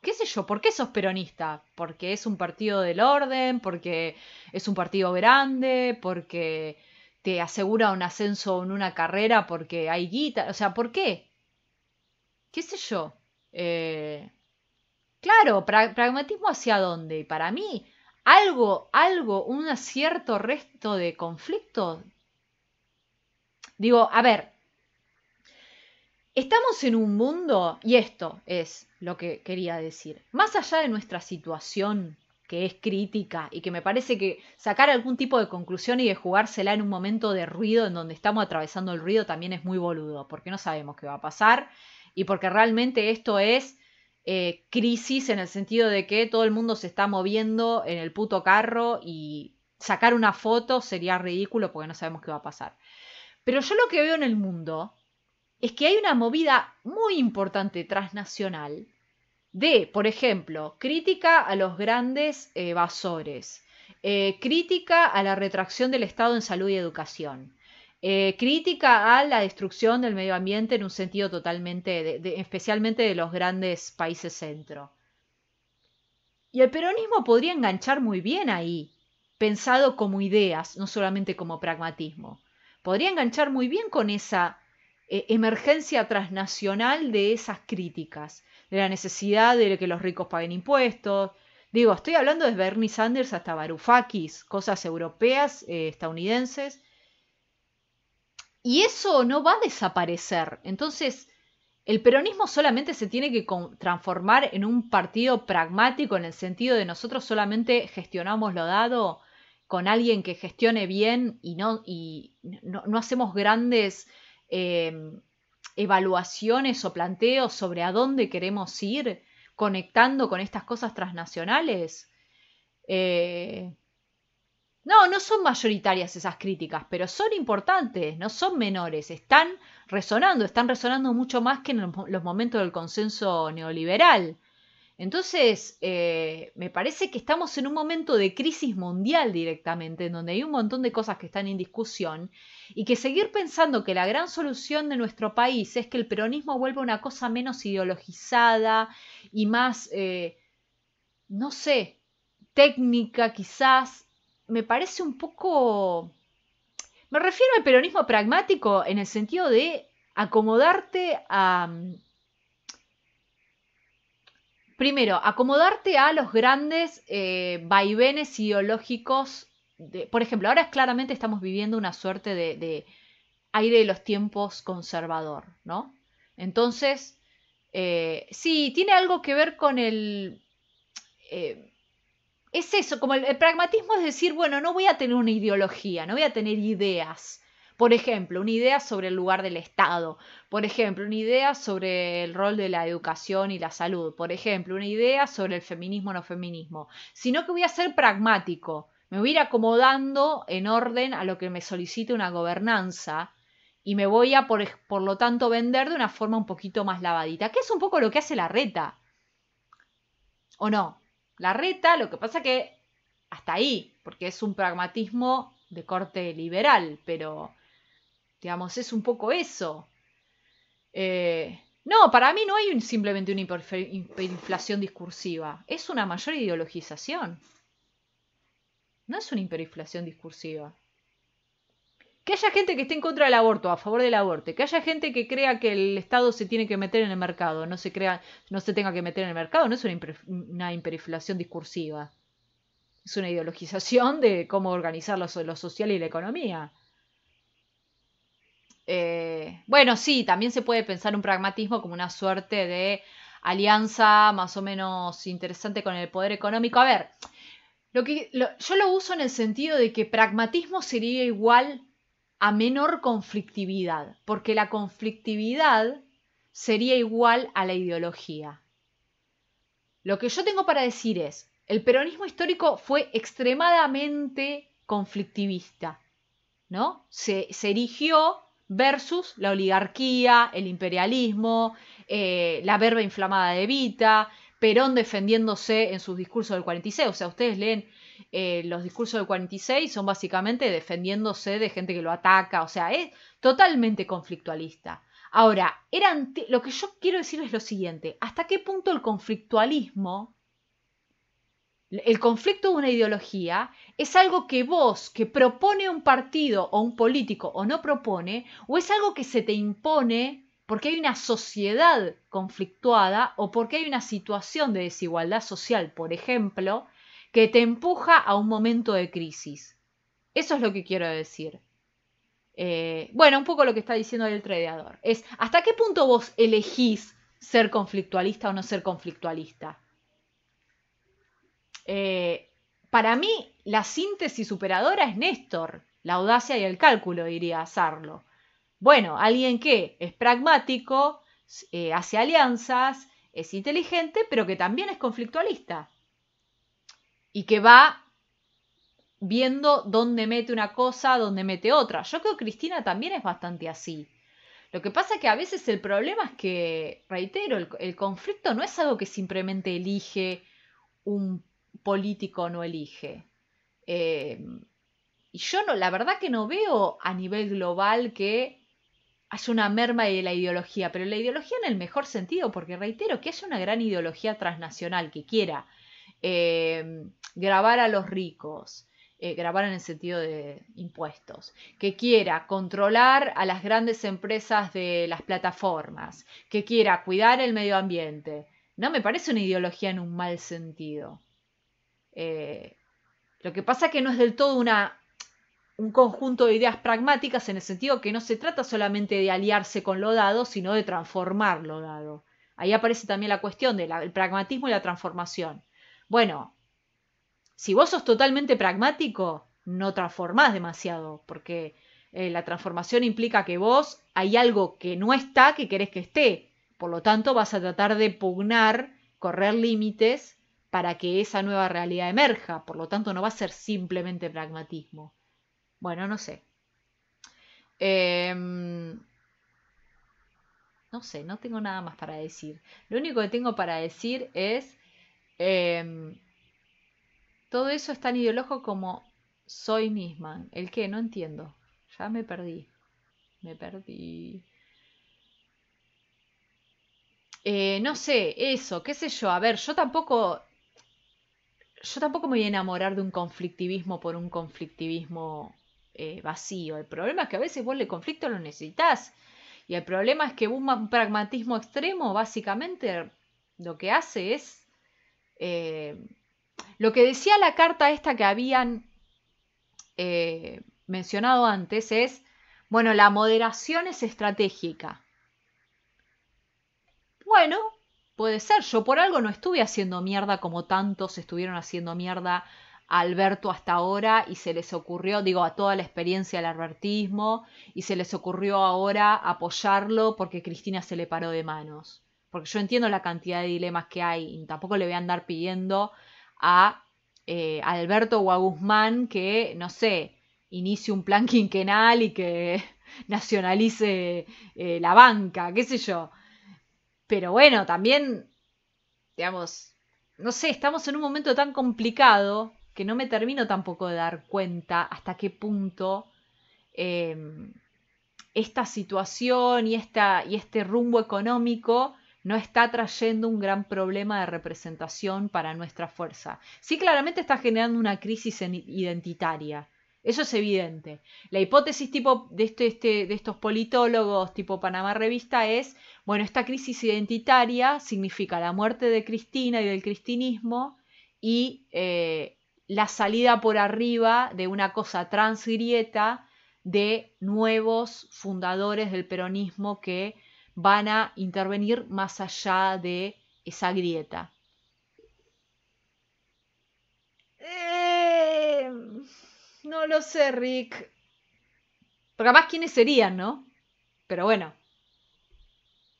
qué sé yo, ¿por qué sos peronista? Porque es un partido del orden, porque es un partido grande, porque te asegura un ascenso en una carrera, porque hay guita. O sea, ¿por qué? ¿Qué sé yo? Eh, Claro, pragmatismo hacia dónde. Y para mí, un cierto resto de conflictos. Digo, a ver, estamos en un mundo, y esto es lo que quería decir, más allá de nuestra situación, que es crítica, y que me parece que sacar algún tipo de conclusión y de jugársela en un momento de ruido en donde estamos atravesando el ruido también es muy boludo, porque no sabemos qué va a pasar, y porque realmente esto es crisis en el sentido de que todo el mundo se está moviendo en el puto carro y sacar una foto sería ridículo porque no sabemos qué va a pasar. Pero yo lo que veo en el mundo es que hay una movida muy importante transnacional de, por ejemplo, crítica a los grandes evasores, crítica a la retracción del Estado en salud y educación, crítica a la destrucción del medio ambiente en un sentido totalmente, especialmente de los grandes países centro. Y el peronismo podría enganchar muy bien ahí, pensado como ideas, no solamente como pragmatismo. Podría enganchar muy bien con esa emergencia transnacional de esas críticas, de la necesidad de que los ricos paguen impuestos. Digo, estoy hablando de Bernie Sanders hasta Varoufakis, cosas europeas, estadounidenses, y eso no va a desaparecer. Entonces, el peronismo solamente se tiene que transformar en un partido pragmático en el sentido de nosotros solamente gestionamos lo dado con alguien que gestione bien y no hacemos grandes eh, evaluaciones o planteos sobre a dónde queremos ir conectando con estas cosas transnacionales. Eh, no, no son mayoritarias esas críticas, pero son importantes, no son menores, están resonando mucho más que en los momentos del consenso neoliberal. Entonces, me parece que estamos en un momento de crisis mundial directamente, en donde hay un montón de cosas que están en discusión, y que seguir pensando que la gran solución de nuestro país es que el peronismo vuelva una cosa menos ideologizada y más, no sé, técnica quizás, me parece un poco... Me refiero al peronismo pragmático en el sentido de acomodarte a... Primero, acomodarte a los grandes vaivenes ideológicos. Por ejemplo, ahora claramente estamos viviendo una suerte de aire de los tiempos conservador, ¿no? Entonces, sí, tiene algo que ver con el... eh, es eso, como el pragmatismo es decir, bueno, no voy a tener una ideología, no voy a tener ideas. Por ejemplo, una idea sobre el lugar del Estado. Por ejemplo, una idea sobre el rol de la educación y la salud. Por ejemplo, una idea sobre el feminismo o no feminismo. Sino que voy a ser pragmático. Me voy a ir acomodando en orden a lo que me solicite una gobernanza y me voy a, por lo tanto, vender de una forma un poquito más lavadita, que es un poco lo que hace la reta. ¿O no? La reta, lo que pasa que hasta ahí, porque es un pragmatismo de corte liberal, pero, digamos, es un poco eso. No, para mí no hay simplemente una hiperinflación discursiva, es una mayor ideologización, no es una hiperinflación discursiva. Que haya gente que esté en contra del aborto, a favor del aborto, que haya gente que crea que el Estado se tiene que meter en el mercado, no se tenga que meter en el mercado, no es una hiperinflación discursiva. Es una ideologización de cómo organizar lo social y la economía. Bueno, sí, también se puede pensar un pragmatismo como una suerte de alianza más o menos interesante con el poder económico. A ver, yo lo uso en el sentido de que pragmatismo sería igual a menor conflictividad, porque la conflictividad sería igual a la ideología. Lo que yo tengo para decir es, el peronismo histórico fue extremadamente conflictivista, ¿no? Se erigió versus la oligarquía, el imperialismo, la verba inflamada de Evita, Perón defendiéndose en sus discursos del 46. O sea, ustedes leen los discursos del 46, son básicamente defendiéndose de gente que lo ataca. O sea, es totalmente conflictualista. Ahora, lo que yo quiero decir es lo siguiente. ¿Hasta qué punto el conflictualismo, el conflicto de una ideología, es algo que vos, que propone un partido o un político o no propone, o es algo que se te impone porque hay una sociedad conflictuada o porque hay una situación de desigualdad social, por ejemplo, que te empuja a un momento de crisis? Eso es lo que quiero decir. Bueno, un poco lo que está diciendo el tradeador. Es, ¿hasta qué punto vos elegís ser conflictualista o no ser conflictualista? Para mí, la síntesis superadora es Néstor, la audacia y el cálculo, diría Sarlo. Bueno, alguien que es pragmático, hace alianzas, es inteligente, pero que también es conflictualista. Y que va viendo dónde mete una cosa, dónde mete otra. Yo creo que Cristina también es bastante así. Lo que pasa es que a veces el problema es que, reitero, el conflicto no es algo que simplemente elige un político o no elige. Eh, y yo no, la verdad que no veo a nivel global que haya una merma de la ideología, pero la ideología en el mejor sentido, porque reitero que haya una gran ideología transnacional que quiera grabar a los ricos, grabar en el sentido de impuestos, que quiera controlar a las grandes empresas de las plataformas, que quiera cuidar el medio ambiente. No me parece una ideología en un mal sentido. Lo que pasa es que no es del todo un conjunto de ideas pragmáticas en el sentido que no se trata solamente de aliarse con lo dado, sino de transformar lo dado. Ahí aparece también la cuestión del pragmatismo y la transformación. Bueno, si vos sos totalmente pragmático, no transformás demasiado, porque la transformación implica que vos hay algo que no está que querés que esté. Por lo tanto, vas a tratar de pugnar, correr límites para que esa nueva realidad emerja. Por lo tanto, no va a ser simplemente pragmatismo. Bueno, no sé. No sé, no tengo nada más para decir. Lo único que tengo para decir es, em, todo eso es tan ideológico como soy misma. ¿El qué? No entiendo. Ya me perdí. Me perdí. No sé, eso, qué sé yo. A ver, yo tampoco me voy a enamorar de un conflictivismo por un conflictivismo vacío. El problema es que a veces vos el conflicto lo necesitas. Y el problema es que un pragmatismo extremo básicamente lo que hace es eh, lo que decía la carta esta que habían mencionado antes es, bueno, la moderación es estratégica. Bueno, Puede ser, yo por algo no estuve haciendo mierda como tantos estuvieron haciendo mierda a Alberto hasta ahora y se les ocurrió, digo, a toda la experiencia del albertismo y se les ocurrió ahora apoyarlo porque Cristina se le paró de manos. Porque yo entiendo la cantidad de dilemas que hay y tampoco le voy a andar pidiendo a Alberto o a Guzmán que, no sé, inicie un plan quinquenal y que nacionalice la banca, qué sé yo. Pero bueno, también, digamos, no sé, estamos en un momento tan complicado que no me termino tampoco de dar cuenta hasta qué punto eh, esta situación y este rumbo económico no está trayendo un gran problema de representación para nuestra fuerza. Sí, claramente está generando una crisis identitaria. Eso es evidente. La hipótesis tipo de estos politólogos tipo Panamá Revista es, bueno, esta crisis identitaria significa la muerte de Cristina y del cristinismo y la salida por arriba de una cosa transgrieta de nuevos fundadores del peronismo que van a intervenir más allá de esa grieta. Eh, no lo sé, Rick. Porque capaz quiénes serían, ¿no? Pero bueno,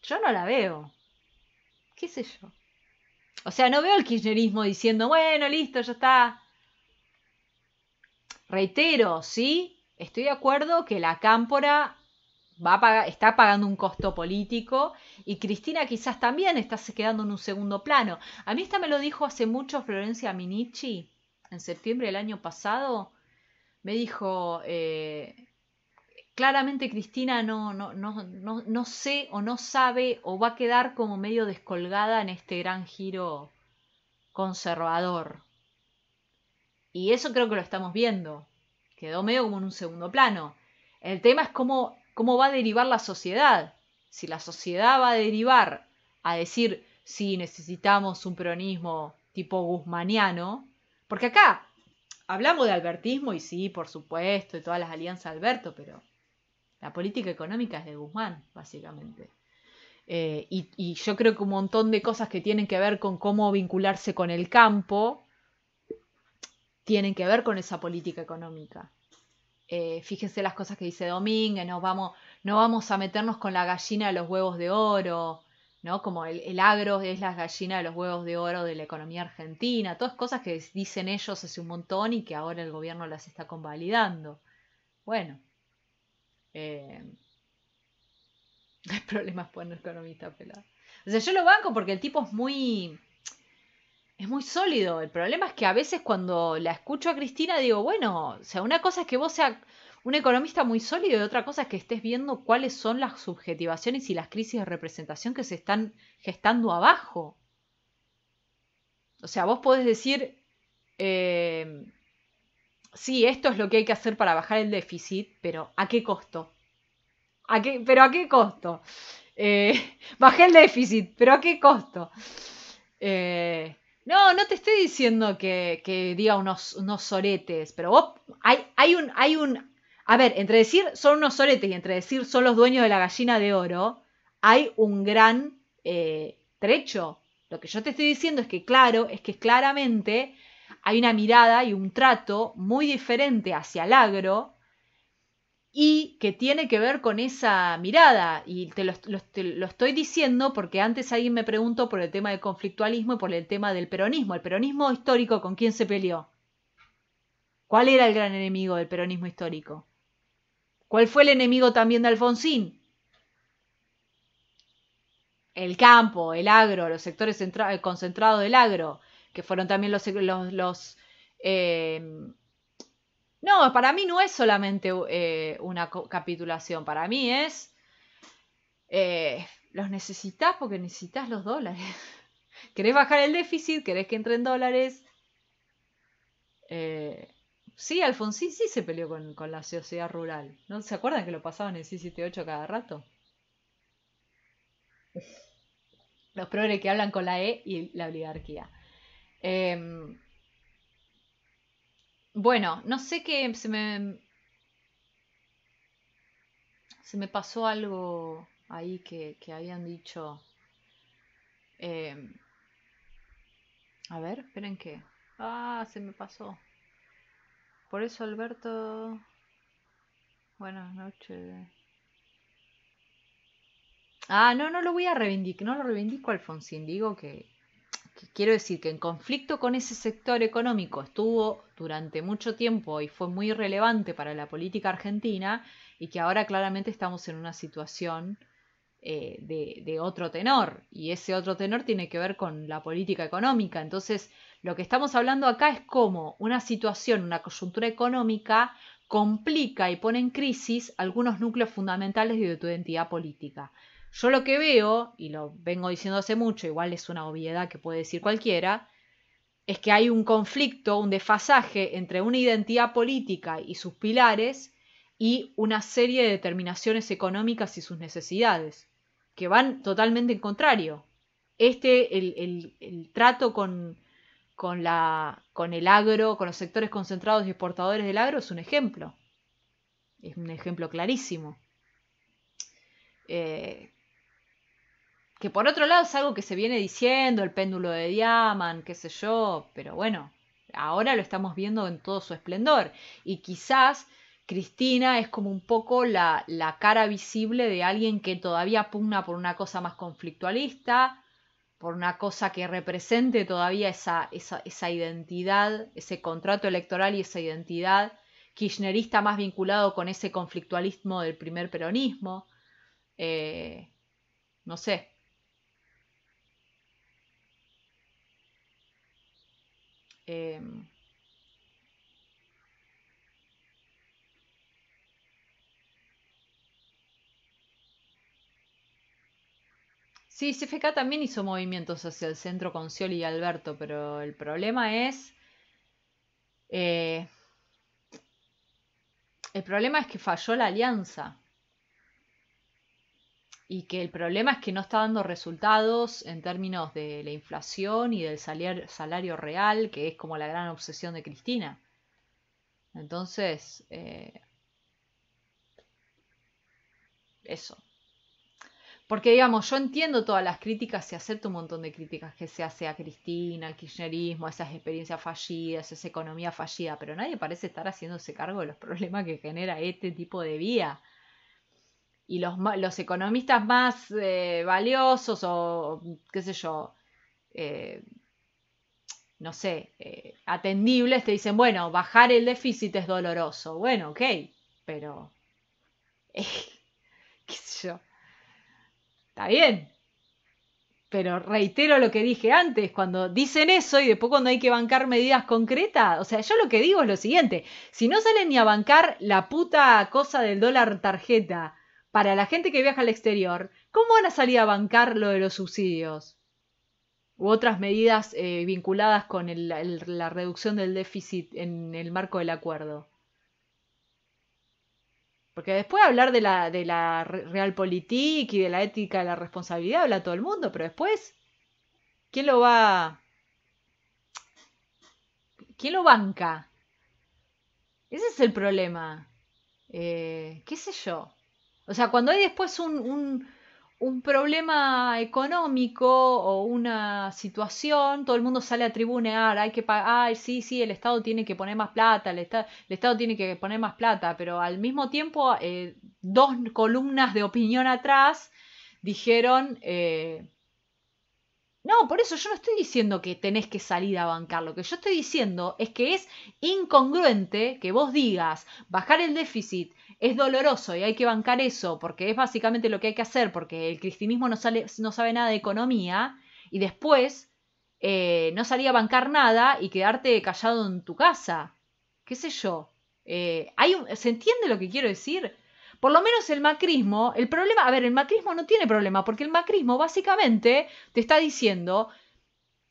yo no la veo. ¿Qué sé yo? O sea, no veo el kirchnerismo diciendo, bueno, listo, ya está. Reitero, sí, estoy de acuerdo que la cámpora está pagando un costo político y Cristina quizás también está se quedando en un segundo plano. A mí esta me lo dijo hace mucho Florencia Minichi, en septiembre del año pasado. Me dijo, claramente Cristina no sé o no sabe o va a quedar como medio descolgada en este gran giro conservador. Y eso creo que lo estamos viendo. Quedó medio como en un segundo plano. El tema es cómo va a derivar la sociedad. Si la sociedad va a derivar a decir, sí, necesitamos un peronismo tipo guzmaniano. Porque acá hablamos de albertismo y sí, por supuesto, de todas las alianzas de Alberto, pero la política económica es de Guzmán, básicamente. Y yo creo que un montón de cosas que tienen que ver con cómo vincularse con el campo tienen que ver con esa política económica. Fíjense las cosas que dice Domínguez, no vamos a meternos con la gallina de los huevos de oro, ¿no? Como el agro es la gallina de los huevos de oro de la economía argentina, todas cosas que dicen ellos hace un montón y que ahora el gobierno las está convalidando. Bueno, eh, hay problemas por un economista pelado. O sea, yo lo banco porque el tipo es muy sólido. El problema es que a veces cuando la escucho a Cristina digo, bueno, o sea, una cosa es que vos seas un economista muy sólido y otra cosa es que estés viendo cuáles son las subjetivaciones y las crisis de representación que se están gestando abajo. O sea, vos podés decir, eh, sí, esto es lo que hay que hacer para bajar el déficit, pero ¿a qué costo? ¿Pero a qué costo? Bajé el déficit, pero ¿a qué costo? No te estoy diciendo que diga unos soretes, pero vos, a ver, entre decir son unos soretes y entre decir son los dueños de la gallina de oro, hay un gran trecho. Lo que yo te estoy diciendo es que claramente hay una mirada y un trato muy diferente hacia el agro y que tiene que ver con esa mirada. Y te lo estoy diciendo porque antes alguien me preguntó por el tema del conflictualismo y por el tema del peronismo. El peronismo histórico, ¿con quién se peleó? ¿Cuál era el gran enemigo del peronismo histórico? ¿Cuál fue el enemigo también de Alfonsín? El campo, el agro, los sectores concentrados del agro, que fueron también los no, para mí no es solamente una capitulación, para mí es los necesitas porque necesitas los dólares. ¿Querés bajar el déficit? ¿Querés que entren dólares? Eh, sí, Alfonsín sí se peleó con la sociedad rural. ¿No se acuerdan que lo pasaban en el 678 cada rato? Los progres que hablan con la E y la oligarquía. Eh, bueno, no sé qué se me pasó algo ahí que habían dicho. Eh, a ver, esperen que... Ah, se me pasó. Por eso, Alberto... Buenas noches. Ah, no, no lo voy a reivindicar, no lo reivindico a Alfonsín. Digo que quiero decir que en conflicto con ese sector económico estuvo durante mucho tiempo y fue muy relevante para la política argentina y que ahora claramente estamos en una situación de otro tenor y ese otro tenor tiene que ver con la política económica. Entonces, lo que estamos hablando acá es cómo una situación, una coyuntura económica complica y pone en crisis algunos núcleos fundamentales de tu identidad política. Yo lo que veo, y lo vengo diciendo hace mucho, igual es una obviedad que puede decir cualquiera, es que hay un conflicto, un desfasaje entre una identidad política y sus pilares y una serie de determinaciones económicas y sus necesidades, que van totalmente en contrario. El trato con el agro, con los sectores concentrados y exportadores del agro es un ejemplo clarísimo. Eh, que por otro lado es algo que se viene diciendo, el péndulo de Diamant, qué sé yo, pero bueno, ahora lo estamos viendo en todo su esplendor. Y quizás Cristina es como un poco la cara visible de alguien que todavía pugna por una cosa más conflictualista, por una cosa que represente todavía esa identidad, ese contrato electoral y esa identidad kirchnerista más vinculado con ese conflictualismo del primer peronismo. Eh, no sé. Eh, Sí, CFK también hizo movimientos hacia el centro con Scioli y Alberto, pero el problema eh, es que falló la alianza y que el problema es que no está dando resultados en términos de la inflación y del salario real, que es como la gran obsesión de Cristina. Entonces, eso. Porque, digamos, yo entiendo todas las críticas y acepto un montón de críticas que se hace a Cristina, al kirchnerismo, a esas experiencias fallidas, esa economía fallida, pero nadie parece estar haciéndose cargo de los problemas que genera este tipo de vía. Y los economistas más valiosos o, qué sé yo, eh, no sé, atendibles te dicen, bueno, bajar el déficit es doloroso. Bueno, ok, pero, qué sé yo, está bien. Pero reitero lo que dije antes, cuando dicen eso y después cuando hay que bancar medidas concretas, o sea, yo lo que digo es lo siguiente, si no salen ni a bancar la puta cosa del dólar tarjeta para la gente que viaja al exterior, ¿cómo van a salir a bancar lo de los subsidios? U otras medidas vinculadas con la reducción del déficit en el marco del acuerdo. Porque después hablar de la realpolitik y de la ética de la responsabilidad habla todo el mundo, pero después, ¿quién lo va... ¿Quién lo banca? Ese es el problema. ¿Qué sé yo? O sea, cuando hay después un problema económico o una situación, todo el mundo sale a tribunear, hay que pagar, ay, sí, sí, el Estado tiene que poner más plata, el Estado tiene que poner más plata, pero al mismo tiempo, dos columnas de opinión atrás dijeron, no, por eso yo no estoy diciendo que tenés que salir a bancar. Lo que yo estoy diciendo es que es incongruente que vos digas bajar el déficit es doloroso y hay que bancar eso porque es básicamente lo que hay que hacer porque el cristianismo no sabe nada de economía y después no salir a bancar nada y quedarte callado en tu casa. ¿Qué sé yo? ¿Se entiende lo que quiero decir? Por lo menos el macrismo, el problema, a ver, el macrismo no tiene problema, porque el macrismo básicamente te está diciendo,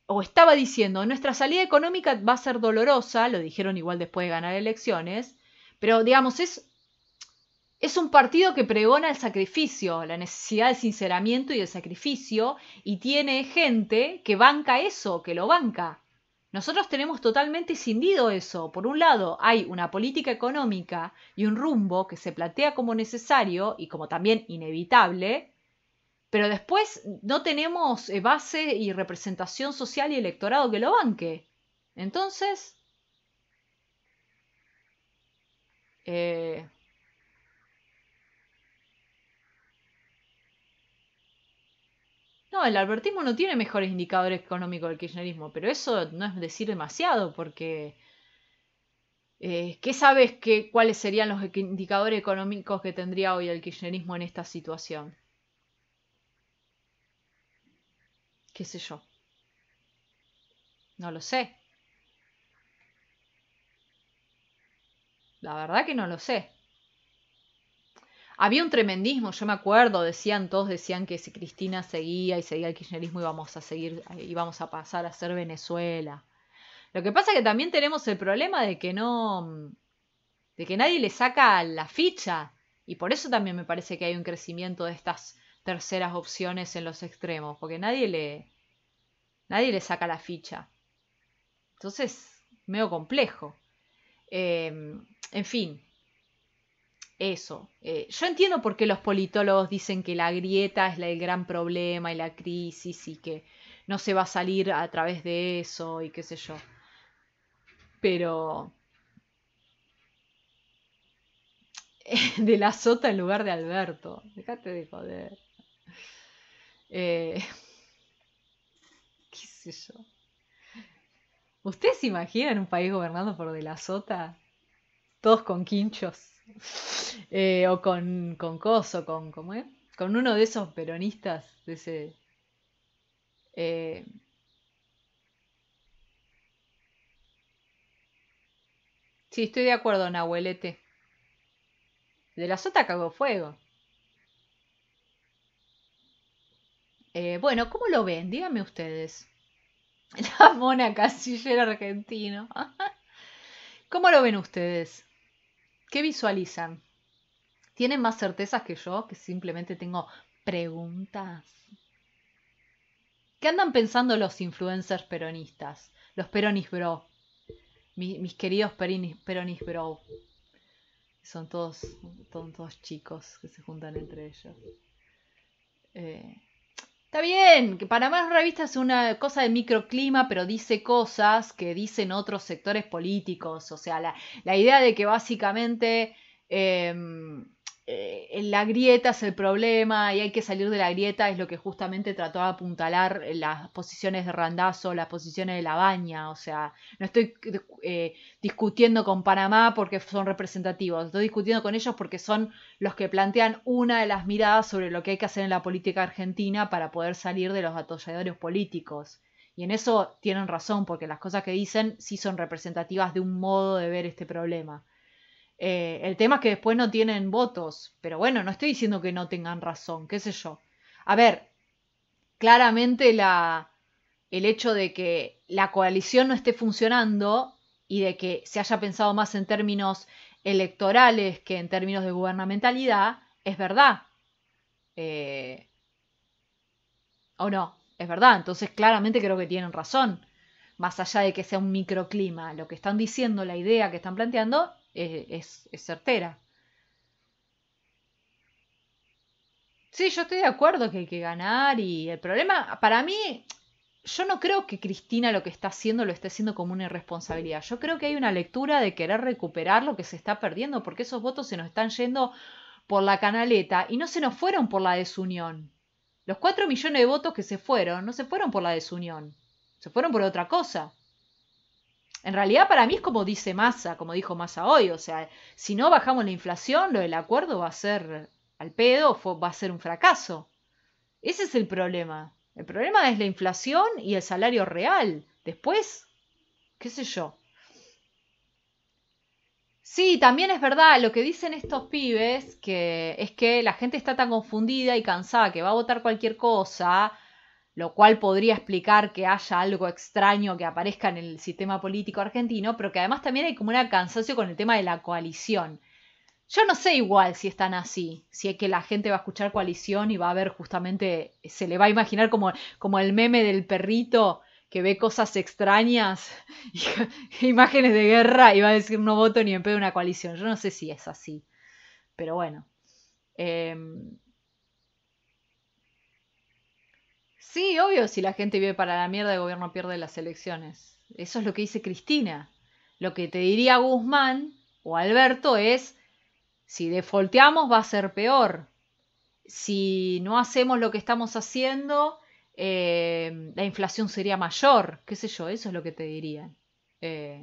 o estaba diciendo, nuestra salida económica va a ser dolorosa, lo dijeron igual después de ganar elecciones, pero digamos, es un partido que pregona el sacrificio, la necesidad de sinceramiento y de sacrificio, y tiene gente que banca eso, que lo banca. Nosotros tenemos totalmente escindido eso. Por un lado, hay una política económica y un rumbo que se plantea como necesario y como también inevitable, pero después no tenemos base y representación social y electorado que lo banque. Entonces, eh, no, el albertismo no tiene mejores indicadores económicos del kirchnerismo, pero eso no es decir demasiado, porque ¿qué sabes cuáles serían los indicadores económicos que tendría hoy el kirchnerismo en esta situación? ¿Qué sé yo? No lo sé. La verdad que no lo sé. Había un tremendismo, yo me acuerdo, todos decían que si Cristina seguía y seguía el kirchnerismo íbamos a seguir, íbamos a pasar a ser Venezuela. Lo que pasa es que también tenemos el problema de que no, de que nadie le saca la ficha. Y por eso también me parece que hay un crecimiento de estas terceras opciones en los extremos, porque nadie le saca la ficha. Entonces, medio complejo. En fin, eso. Yo entiendo por qué los politólogos dicen que la grieta es el gran problema y la crisis y que no se va a salir a través de eso y qué sé yo. Pero de la Sota en lugar de Alberto. Déjate de joder. Eh, qué sé yo. ¿Ustedes se imaginan un país gobernado por De la Sota? Todos con quinchos. O con coso, ¿cómo es? Con uno de esos peronistas, de ese. eh, sí, estoy de acuerdo, Nahuelete. De la Sota cagó fuego. Bueno, ¿cómo lo ven? Díganme ustedes. La mona casillera argentino. ¿Cómo lo ven ustedes? ¿Qué visualizan? ¿Tienen más certezas que yo? Que simplemente tengo preguntas. ¿Qué andan pensando los influencers peronistas? Los peronis bro. Mis queridos peronis bro. Son todos chicos que se juntan entre ellos. Eh, Está bien, que Panamá Revista es una cosa de microclima, pero dice cosas que dicen otros sectores políticos. O sea, la idea de que básicamente la grieta es el problema y hay que salir de la grieta es lo que justamente trató de apuntalar las posiciones de Randazzo, las posiciones de La Baña. O sea, no estoy discutiendo con Panamá porque son representativos, estoy discutiendo con ellos porque son los que plantean una de las miradas sobre lo que hay que hacer en la política argentina para poder salir de los atolladores políticos. Y en eso tienen razón, porque las cosas que dicen sí son representativas de un modo de ver este problema. El tema es que después no tienen votos, pero bueno, no estoy diciendo que no tengan razón, qué sé yo. A ver, claramente el hecho de que la coalición no esté funcionando y de que se haya pensado más en términos electorales que en términos de gubernamentalidad, es verdad. Eh, ¿O no? Es verdad. Entonces claramente creo que tienen razón. Más allá de que sea un microclima, lo que están diciendo, la idea que están planteando, es certera. Sí, yo estoy de acuerdo que hay que ganar y el problema, para mí, yo no creo que Cristina lo que está haciendo lo esté haciendo como una irresponsabilidad. Yo creo que hay una lectura de querer recuperar lo que se está perdiendo porque esos votos se nos están yendo por la canaleta y no se nos fueron por la desunión. Los 4 millones de votos que se fueron no se fueron por la desunión, se fueron por otra cosa. En realidad para mí es como dice Massa, como dijo Massa hoy, o sea, si no bajamos la inflación, lo del acuerdo va a ser al pedo, va a ser un fracaso. Ese es el problema. El problema es la inflación y el salario real. Después, qué sé yo. Sí, también es verdad lo que dicen estos pibes, que es que la gente está tan confundida y cansada que va a votar cualquier cosa, lo cual podría explicar que haya algo extraño que aparezca en el sistema político argentino, pero que además también hay como un cansancio con el tema de la coalición. Yo no sé igual si están así, si es que la gente va a escuchar coalición y va a ver justamente, se le va a imaginar como el meme del perrito que ve cosas extrañas, imágenes de guerra y va a decir no voto ni en pedo una coalición. Yo no sé si es así, pero bueno. Eh, Sí, obvio, si la gente vive para la mierda, el gobierno pierde las elecciones. Eso es lo que dice Cristina. Lo que te diría Guzmán o Alberto es, si defolteamos va a ser peor. Si no hacemos lo que estamos haciendo, la inflación sería mayor. ¿Qué sé yo? Eso es lo que te dirían.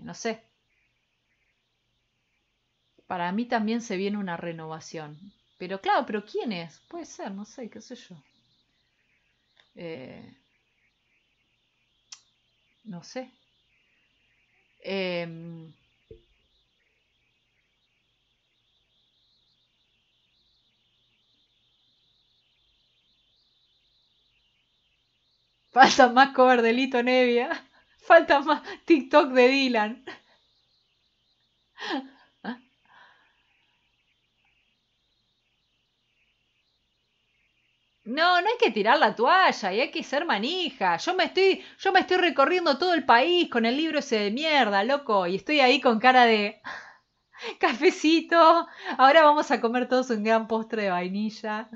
No sé. Para mí también se viene una renovación. Pero claro, ¿pero quién es? Puede ser, no sé, qué sé yo. Eh, no sé. Em, Falta más cover de Lito Nevia. Falta más TikTok de Dylan. No, no hay que tirar la toalla y hay que ser manija. Yo me estoy recorriendo todo el país con el libro ese de mierda, loco, y estoy ahí con cara de cafecito. Ahora vamos a comer todos un gran postre de vainilla.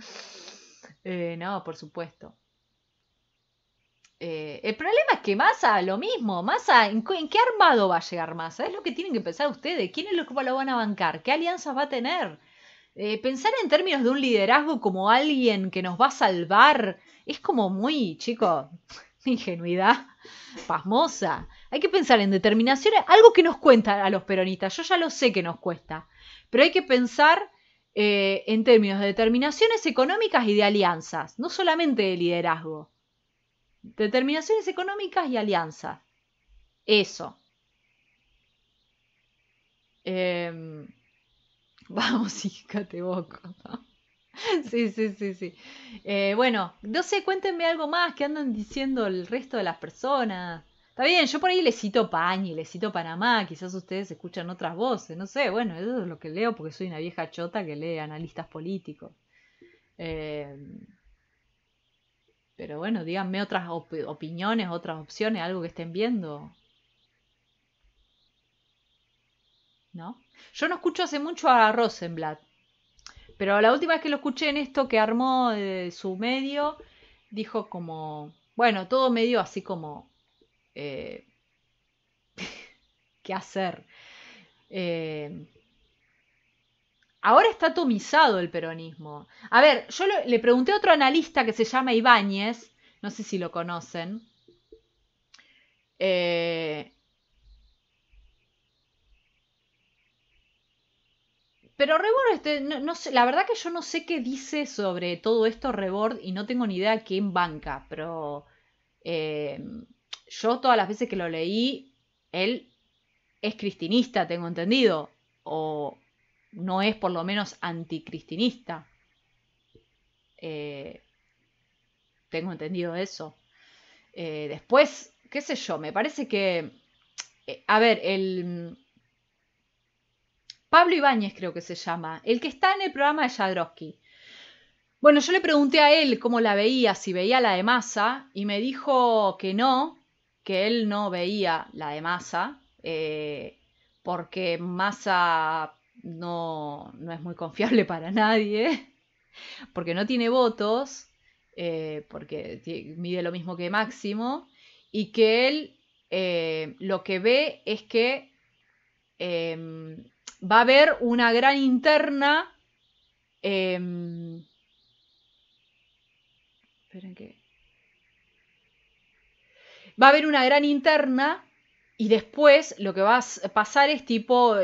No, por supuesto. El problema es que Massa, lo mismo. Massa, ¿en qué armado va a llegar Massa? Es lo que tienen que pensar ustedes. ¿Quiénes lo van a bancar? ¿Qué alianzas va a tener? Pensar en términos de un liderazgo como alguien que nos va a salvar es como muy, chico, ingenuidad pasmosa. Hay que pensar en determinaciones, algo que nos cuenta a los peronistas. Yo ya lo sé que nos cuesta, pero hay que pensar en términos de determinaciones económicas y de alianzas, no solamente de liderazgo. Determinaciones económicas y alianzas. Eso. Eh, vamos, hija, te boco. Sí, sí, sí, sí. Bueno, no sé, cuéntenme algo más que andan diciendo el resto de las personas. Está bien, yo por ahí les cito Pañi, les cito Panamá, quizás ustedes escuchan otras voces, no sé, bueno, eso es lo que leo porque soy una vieja chota que lee analistas políticos. Eh, pero bueno, díganme otras opiniones, otras opciones, algo que estén viendo, ¿no? Yo no escucho hace mucho a Rosenblatt, pero la última vez que lo escuché en esto que armó su medio, dijo como, bueno, todo medio así como, eh, ¿qué hacer? Eh, ahora está atomizado el peronismo. A ver, yo le pregunté a otro analista que se llama Ibáñez, no sé si lo conocen, eh, pero Rebord, no sé, la verdad que yo no sé qué dice sobre todo esto Rebord y no tengo ni idea quién banca, pero eh, yo todas las veces que lo leí, él es cristinista, tengo entendido, o no es por lo menos anticristinista. Eh, tengo entendido eso. Después, qué sé yo, me parece que, a ver, el Pablo Ibáñez creo que se llama, el que está en el programa de Jadrowski. Bueno, yo le pregunté a él cómo la veía, si veía la de Massa, y me dijo que no, que él no veía la de Massa, porque Massa no es muy confiable para nadie, porque no tiene votos, porque mide lo mismo que Máximo, y que él lo que ve es que va a haber una gran interna. Esperen que. Va a haber una gran interna y después lo que va a pasar es tipo.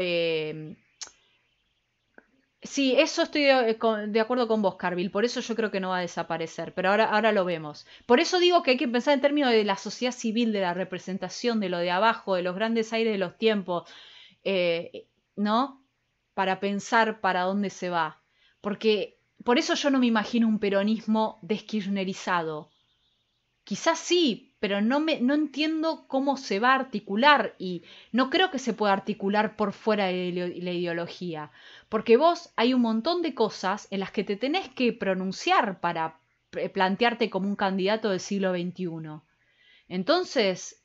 Sí, eso estoy de acuerdo con vos, Carville. Por eso yo creo que no va a desaparecer. Pero ahora lo vemos. Por eso digo que hay que pensar en términos de la sociedad civil, de la representación, de lo de abajo, de los grandes aires de los tiempos. ¿No? Para pensar para dónde se va. Porque por eso yo no me imagino un peronismo deskirchnerizado. Quizás sí, pero no entiendo cómo se va a articular y no creo que se pueda articular por fuera de la ideología. Porque vos hay un montón de cosas en las que te tenés que pronunciar para plantearte como un candidato del siglo XXI. Entonces,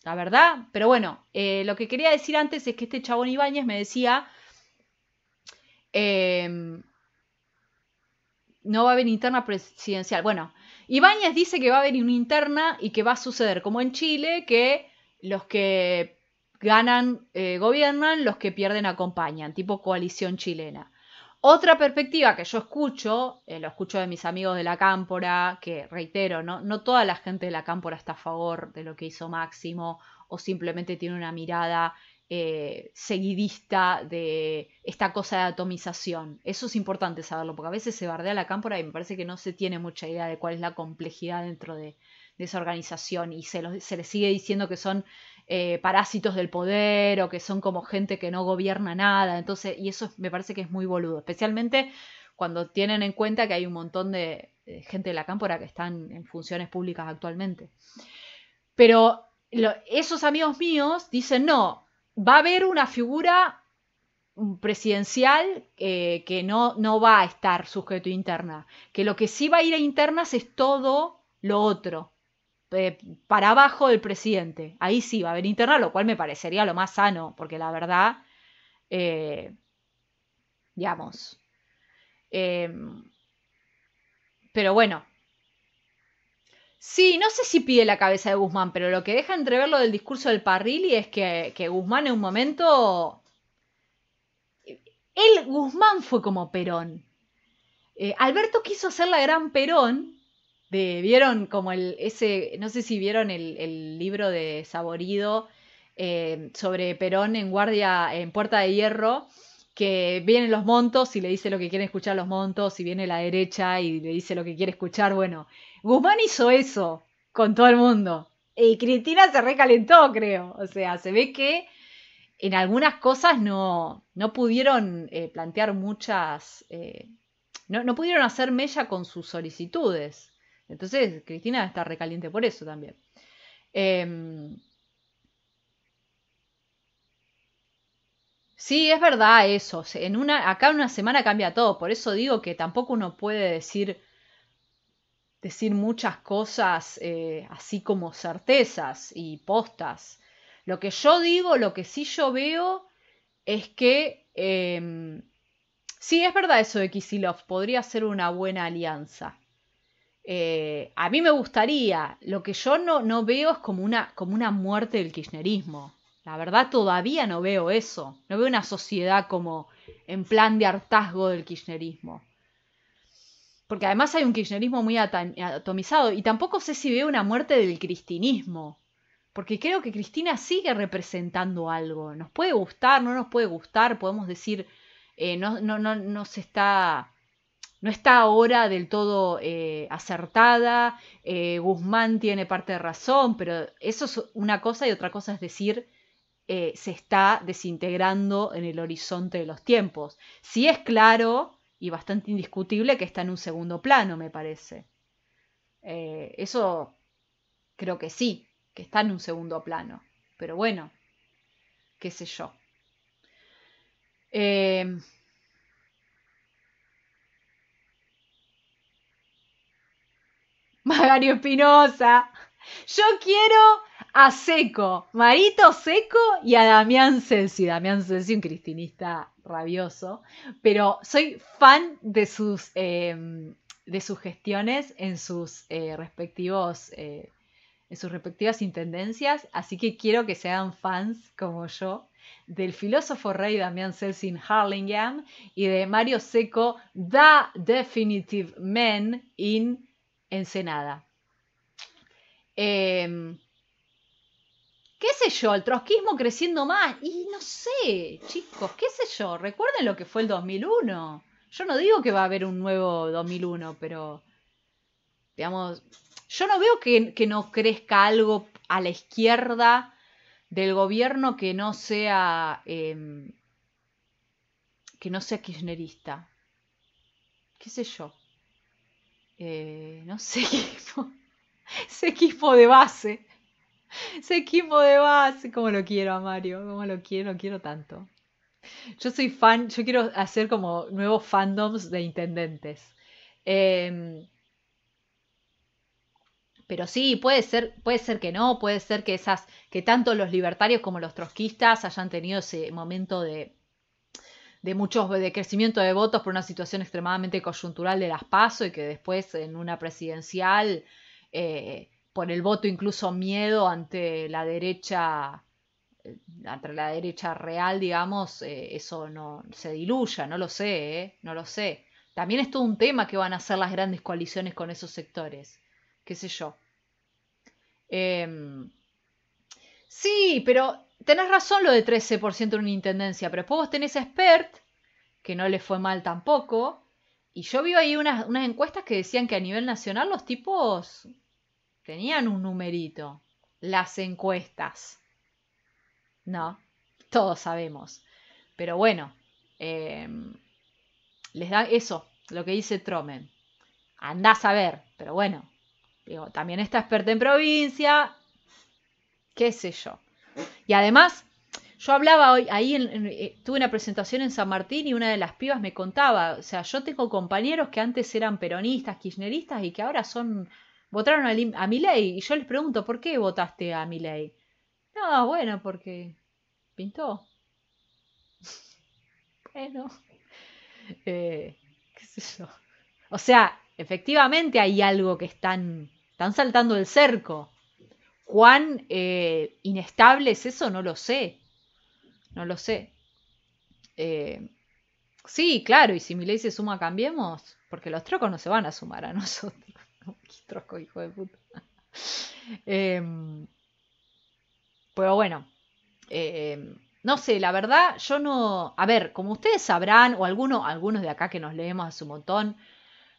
la verdad, pero bueno, lo que quería decir antes es que este chabón Ibáñez me decía, eh, no va a haber interna presidencial. Bueno, Ibáñez dice que va a haber una interna y que va a suceder como en Chile, que los que ganan gobiernan, los que pierden acompañan, tipo coalición chilena. Otra perspectiva que yo escucho, lo escucho de mis amigos de la Cámpora, que reitero, no toda la gente de la Cámpora está a favor de lo que hizo Máximo o simplemente tiene una mirada seguidista de esta cosa de atomización. Eso es importante saberlo, porque a veces se bardea la Cámpora y me parece que no se tiene mucha idea de cuál es la complejidad dentro de esa organización y se les sigue diciendo que son parásitos del poder o que son como gente que no gobierna nada. Entonces, y eso me parece que es muy boludo, especialmente cuando tienen en cuenta que hay un montón de gente de la Cámpora que están en funciones públicas actualmente. Pero esos amigos míos dicen, no, va a haber una figura presidencial que no va a estar sujeto a interna, que lo que sí va a ir a internas es todo lo otro, para abajo del presidente. Ahí sí va a haber interna, lo cual me parecería lo más sano, porque la verdad, eh, digamos, eh, pero bueno, sí, no sé si pide la cabeza de Guzmán, pero lo que deja entrever lo del discurso del Parrilli es que Guzmán en un momento, Guzmán fue como Perón. Alberto quiso hacer la gran Perón. ¿Vieron como no sé si vieron el libro de Saborido sobre Perón en guardia en Puerta de Hierro, que vienen los Montos y le dice lo que quieren escuchar los Montos, y viene la derecha y le dice lo que quiere escuchar? Bueno, Guzmán hizo eso con todo el mundo. Y Cristina se recalentó, creo. O sea, se ve que en algunas cosas no pudieron plantear muchas... no pudieron hacer mella con sus solicitudes. Entonces, Cristina está recaliente por eso también. Sí, es verdad eso. Acá en una semana cambia todo. Por eso digo que tampoco uno puede decir muchas cosas así como certezas y postas. Lo que yo digo, lo que sí yo veo, es que sí, es verdad eso de Kicillof. Podría ser una buena alianza. A mí me gustaría, lo que yo no veo es como una muerte del kirchnerismo. La verdad todavía no veo eso. No veo una sociedad como en plan de hartazgo del kirchnerismo. Porque además hay un kirchnerismo muy atomizado. Y tampoco sé si veo una muerte del cristinismo. Porque creo que Cristina sigue representando algo. Nos puede gustar, no nos puede gustar. Podemos decir, no se está... No está ahora del todo acertada. Guzmán tiene parte de razón, pero eso es una cosa y otra cosa es decir, se está desintegrando en el horizonte de los tiempos. Sí es claro y bastante indiscutible que está en un segundo plano, me parece. Eso creo que sí, que está en un segundo plano. Pero bueno, qué sé yo. Eh, Magario Espinosa. Yo quiero a Seco, Marito Seco y a Damián Celsi. Damián Celsi, un cristinista rabioso, pero soy fan de sus gestiones en sus en sus respectivas intendencias, así que quiero que sean fans como yo del filósofo rey Damián Celsi en Harlingham y de Mario Seco, The Definitive Man in Ensenada. Eh, ¿Qué sé yo? El trotskismo creciendo más. Y no sé, chicos, qué sé yo. Recuerden lo que fue el 2001. Yo no digo que va a haber un nuevo 2001, pero, digamos, yo no veo que no crezca algo a la izquierda del gobierno que no sea kirchnerista. ¿Qué sé yo? No sé, ese equipo de base. Ese equipo de base, como lo quiero a Mario, como lo quiero tanto. Yo soy fan, yo quiero hacer como nuevos fandoms de intendentes. Eh, pero sí, puede ser que no, puede ser que tanto los libertarios como los trotskistas hayan tenido ese momento de crecimiento de votos por una situación extremadamente coyuntural de las PASO y que después en una presidencial, por el voto incluso miedo ante la derecha real, digamos, eso no se diluya, no lo sé, no lo sé. También es todo un tema que van a hacer las grandes coaliciones con esos sectores, qué sé yo. Em, sí, pero tenés razón lo de 13% en una intendencia, pero después vos tenés a Spert, que no le fue mal tampoco, y yo vi ahí unas encuestas que decían que a nivel nacional los tipos tenían un numerito. Las encuestas. No, todos sabemos. Pero bueno, eh, les da eso, lo que dice Tromen. Andás a ver, pero bueno, digo, también está experta en provincia, qué sé yo. Y además, yo hablaba hoy, ahí tuve una presentación en San Martín y una de las pibas me contaba, o sea, yo tengo compañeros que antes eran peronistas, kirchneristas y que ahora votaron a Milei. Y yo les pregunto, ¿por qué votaste a Milei? No, bueno, porque pintó. Bueno, qué sé yo. O sea, efectivamente hay algo que están saltando el cerco. ¿Cuán inestable es eso? No lo sé. No lo sé. Eh, sí, claro, y si Milei se suma, cambiemos. Porque los trocos no se van a sumar a nosotros. Qué troco, hijo de puta. Em, pero bueno, no sé, la verdad, yo no. A ver, como ustedes sabrán, o algunos de acá que nos leemos hace un montón,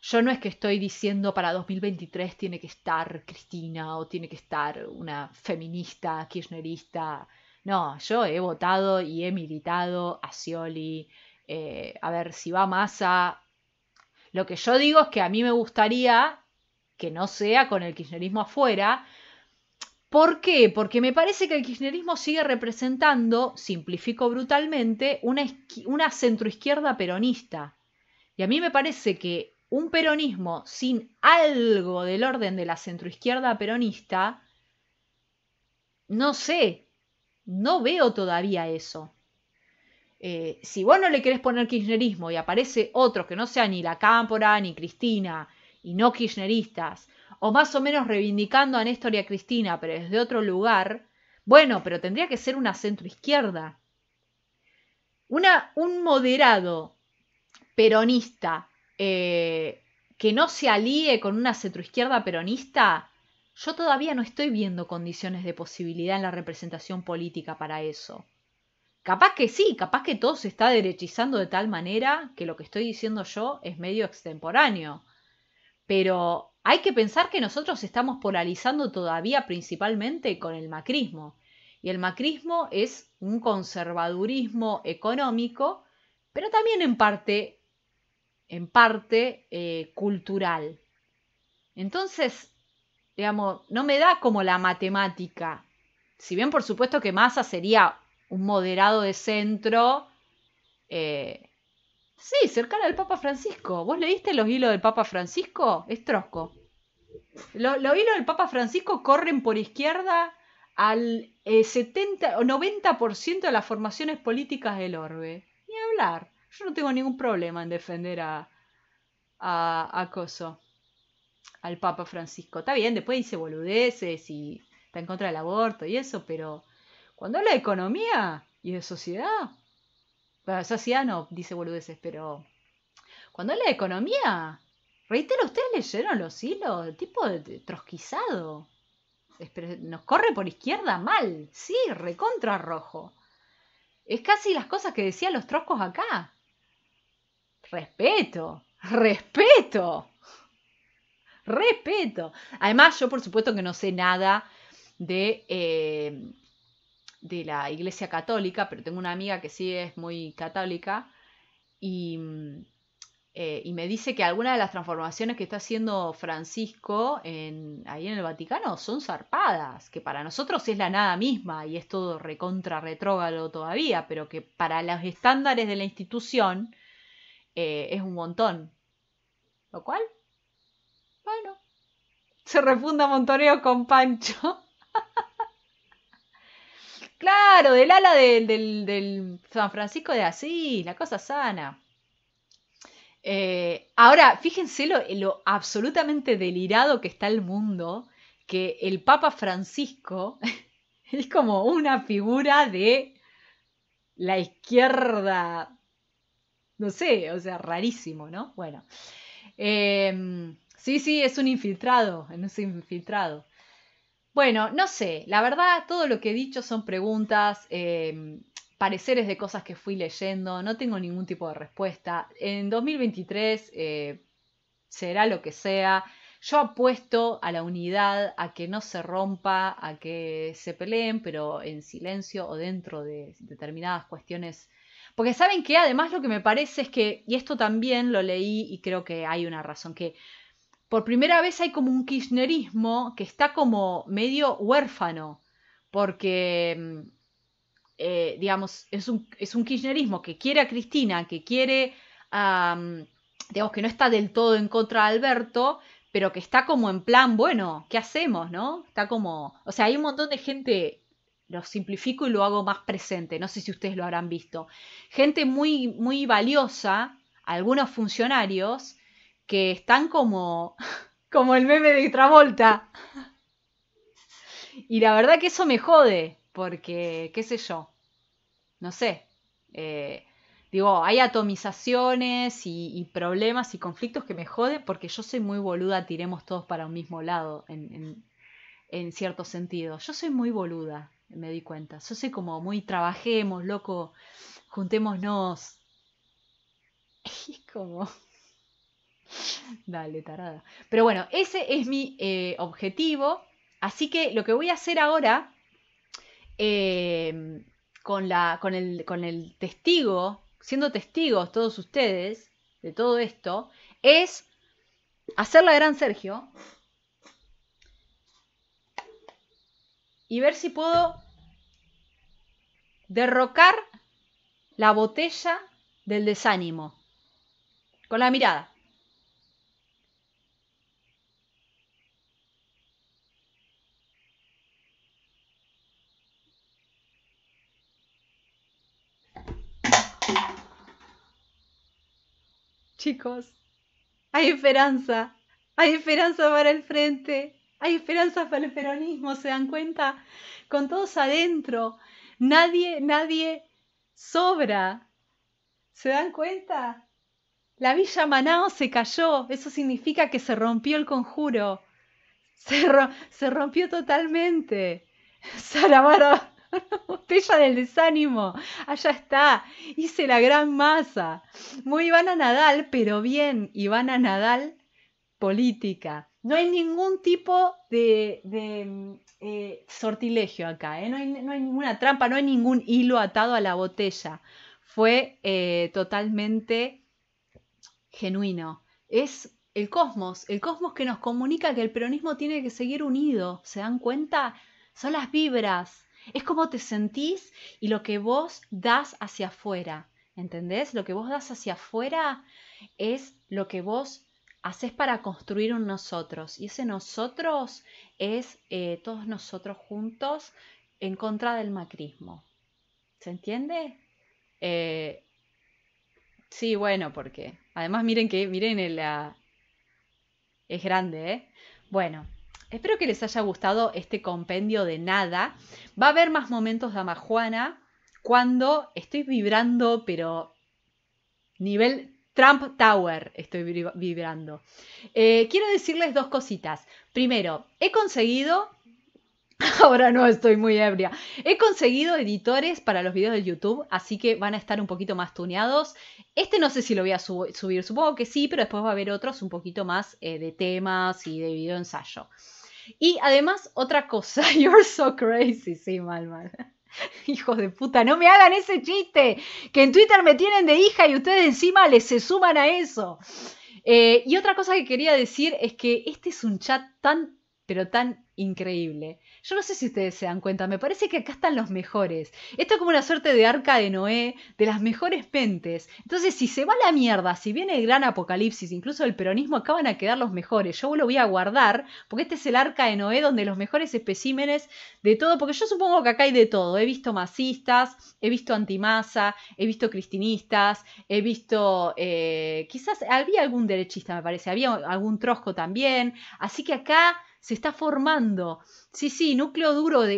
yo no es que estoy diciendo para 2023 tiene que estar Cristina o tiene que estar una feminista, kirchnerista. No, yo he votado y he militado a Scioli. A ver, si va Massa. Lo que yo digo es que a mí me gustaría que no sea con el kirchnerismo afuera. ¿Por qué? Porque me parece que el kirchnerismo sigue representando, simplifico brutalmente, una centroizquierda peronista. Y a mí me parece que un peronismo sin algo del orden de la centroizquierda peronista, no sé, no veo todavía eso. Si vos no le querés poner kirchnerismo y aparece otro que no sea ni la Cámpora ni Cristina y no kirchneristas, o más o menos reivindicando a Néstor y a Cristina, pero desde otro lugar, bueno, pero tendría que ser una centroizquierda. Un moderado peronista que no se alíe con una centroizquierda peronista, yo todavía no estoy viendo condiciones de posibilidad en la representación política para eso. Capaz que sí, capaz que todo se está derechizando de tal manera que lo que estoy diciendo yo es medio extemporáneo. Pero hay que pensar que nosotros estamos polarizando todavía principalmente con el macrismo. Y el macrismo es un conservadurismo económico, pero también en parte cultural. Entonces, digamos, no me da como la matemática. Si bien por supuesto que Massa sería un moderado de centro, eh, sí, cercano al Papa Francisco. ¿Vos leíste los hilos del Papa Francisco? Es trosco. Los hilos del Papa Francisco corren por izquierda al 70 o 90% de las formaciones políticas del orbe. Ni hablar. Yo no tengo ningún problema en defender a Coso, al Papa Francisco. Está bien, después dice boludeces y está en contra del aborto y eso, pero cuando habla de economía y de sociedad, bueno, sociedad no dice boludeces, pero cuando habla de economía, reitero, ¿ustedes leyeron los hilos? El tipo de trotskizado. Nos corre por izquierda mal, sí, recontra rojo. Es casi las cosas que decían los troscos acá. Respeto, respeto. Respeto. Además, yo por supuesto que no sé nada de la Iglesia Católica, pero tengo una amiga que sí es muy católica y, y me dice que algunas de las transformaciones que está haciendo Francisco ahí en el Vaticano son zarpadas, que para nosotros es la nada misma y es todo recontra retrógrado todavía, pero que para los estándares de la institución es un montón. Lo cual, bueno, se refunda Montoneo con Pancho. Claro, del ala del San Francisco de Asís, la cosa sana. Ahora, fíjense lo absolutamente delirado que está el mundo, que el Papa Francisco es como una figura de la izquierda, no sé, o sea, rarísimo, ¿no? Bueno, sí, sí, es un infiltrado. Bueno, no sé, la verdad, todo lo que he dicho son preguntas, pareceres de cosas que fui leyendo, no tengo ningún tipo de respuesta. En 2023 será lo que sea. Yo apuesto a la unidad, a que no se rompa, a que se peleen, pero en silencio o dentro de determinadas cuestiones. Porque saben que además lo que me parece es que, y esto también lo leí y creo que hay una razón, que por primera vez hay como un kirchnerismo que está como medio huérfano, porque, digamos, es un kirchnerismo que quiere a Cristina, que quiere, digamos, que no está del todo en contra de Alberto, pero que está como en plan, bueno, ¿qué hacemos, no? Está como, o sea, hay un montón de gente, lo simplifico y lo hago más presente, no sé si ustedes lo habrán visto, gente muy, muy valiosa, algunos funcionarios, que están como el meme de Travolta. Y la verdad que eso me jode, porque, qué sé yo, no sé. eh, Digo, hay atomizaciones y problemas y conflictos que me joden porque yo soy muy boluda, tiremos todos para un mismo lado, en cierto sentido. Yo soy muy boluda, me di cuenta. Yo soy como muy trabajemos, loco, juntémonos. Y es como, dale, tarada. Pero bueno, ese es mi objetivo. Así que lo que voy a hacer ahora, eh, con el testigo, siendo testigos todos ustedes de todo esto, es hacer la gran Sergio y ver si puedo derrocar la botella del desánimo con la mirada. Chicos, hay esperanza. Hay esperanza para el frente. Hay esperanza para el peronismo, ¿se dan cuenta? Con todos adentro. Nadie sobra. ¿Se dan cuenta? La Villa Manao se cayó. Eso significa que se rompió el conjuro. Se rompió totalmente. Saramara, botella del desánimo. Allá está. Hice la gran masa. Muy Ivana Nadal, pero bien Ivana Nadal política. No hay ningún tipo de sortilegio acá, ¿eh? No hay ninguna trampa, no hay ningún hilo atado a la botella. Fue totalmente genuino. Es el cosmos que nos comunica que el peronismo tiene que seguir unido. ¿Se dan cuenta? Son las vibras. Es como te sentís y lo que vos das hacia afuera. ¿Entendés? Lo que vos das hacia afuera es lo que vos haces para construir un nosotros. Y ese nosotros es todos nosotros juntos en contra del macrismo. ¿Se entiende? Eh, sí, bueno, porque además miren es grande, ¿eh? Bueno, espero que les haya gustado este compendio de nada. Va a haber más momentos de Amajuana cuando estoy vibrando, pero nivel Trump Tower estoy vibrando. Quiero decirles dos cositas. Primero, he conseguido, ahora no estoy muy ebria, he conseguido editores para los videos de YouTube, así que van a estar un poquito más tuneados. Este no sé si lo voy a subir, supongo que sí, pero después va a haber otros un poquito más de temas y de video ensayo. Y además, otra cosa, you're so crazy, sí, mal. Hijos de puta, no me hagan ese chiste, que en Twitter me tienen de hija y ustedes encima les se suman a eso. Y otra cosa que quería decir es que este es un chat tan pero tan increíble. Yo no sé si ustedes se dan cuenta, me parece que acá están los mejores. Esto es como una suerte de arca de Noé, de las mejores mentes. Entonces, si se va la mierda, si viene el gran apocalipsis, incluso el peronismo, acá van a quedar los mejores. Yo lo voy a guardar, porque este es el arca de Noé, donde los mejores especímenes de todo, porque yo supongo que acá hay de todo. He visto masistas, he visto antimasa, he visto cristinistas, he visto, quizás había algún derechista, me parece, había algún trosco también. Así que acá se está formando, sí, núcleo duro de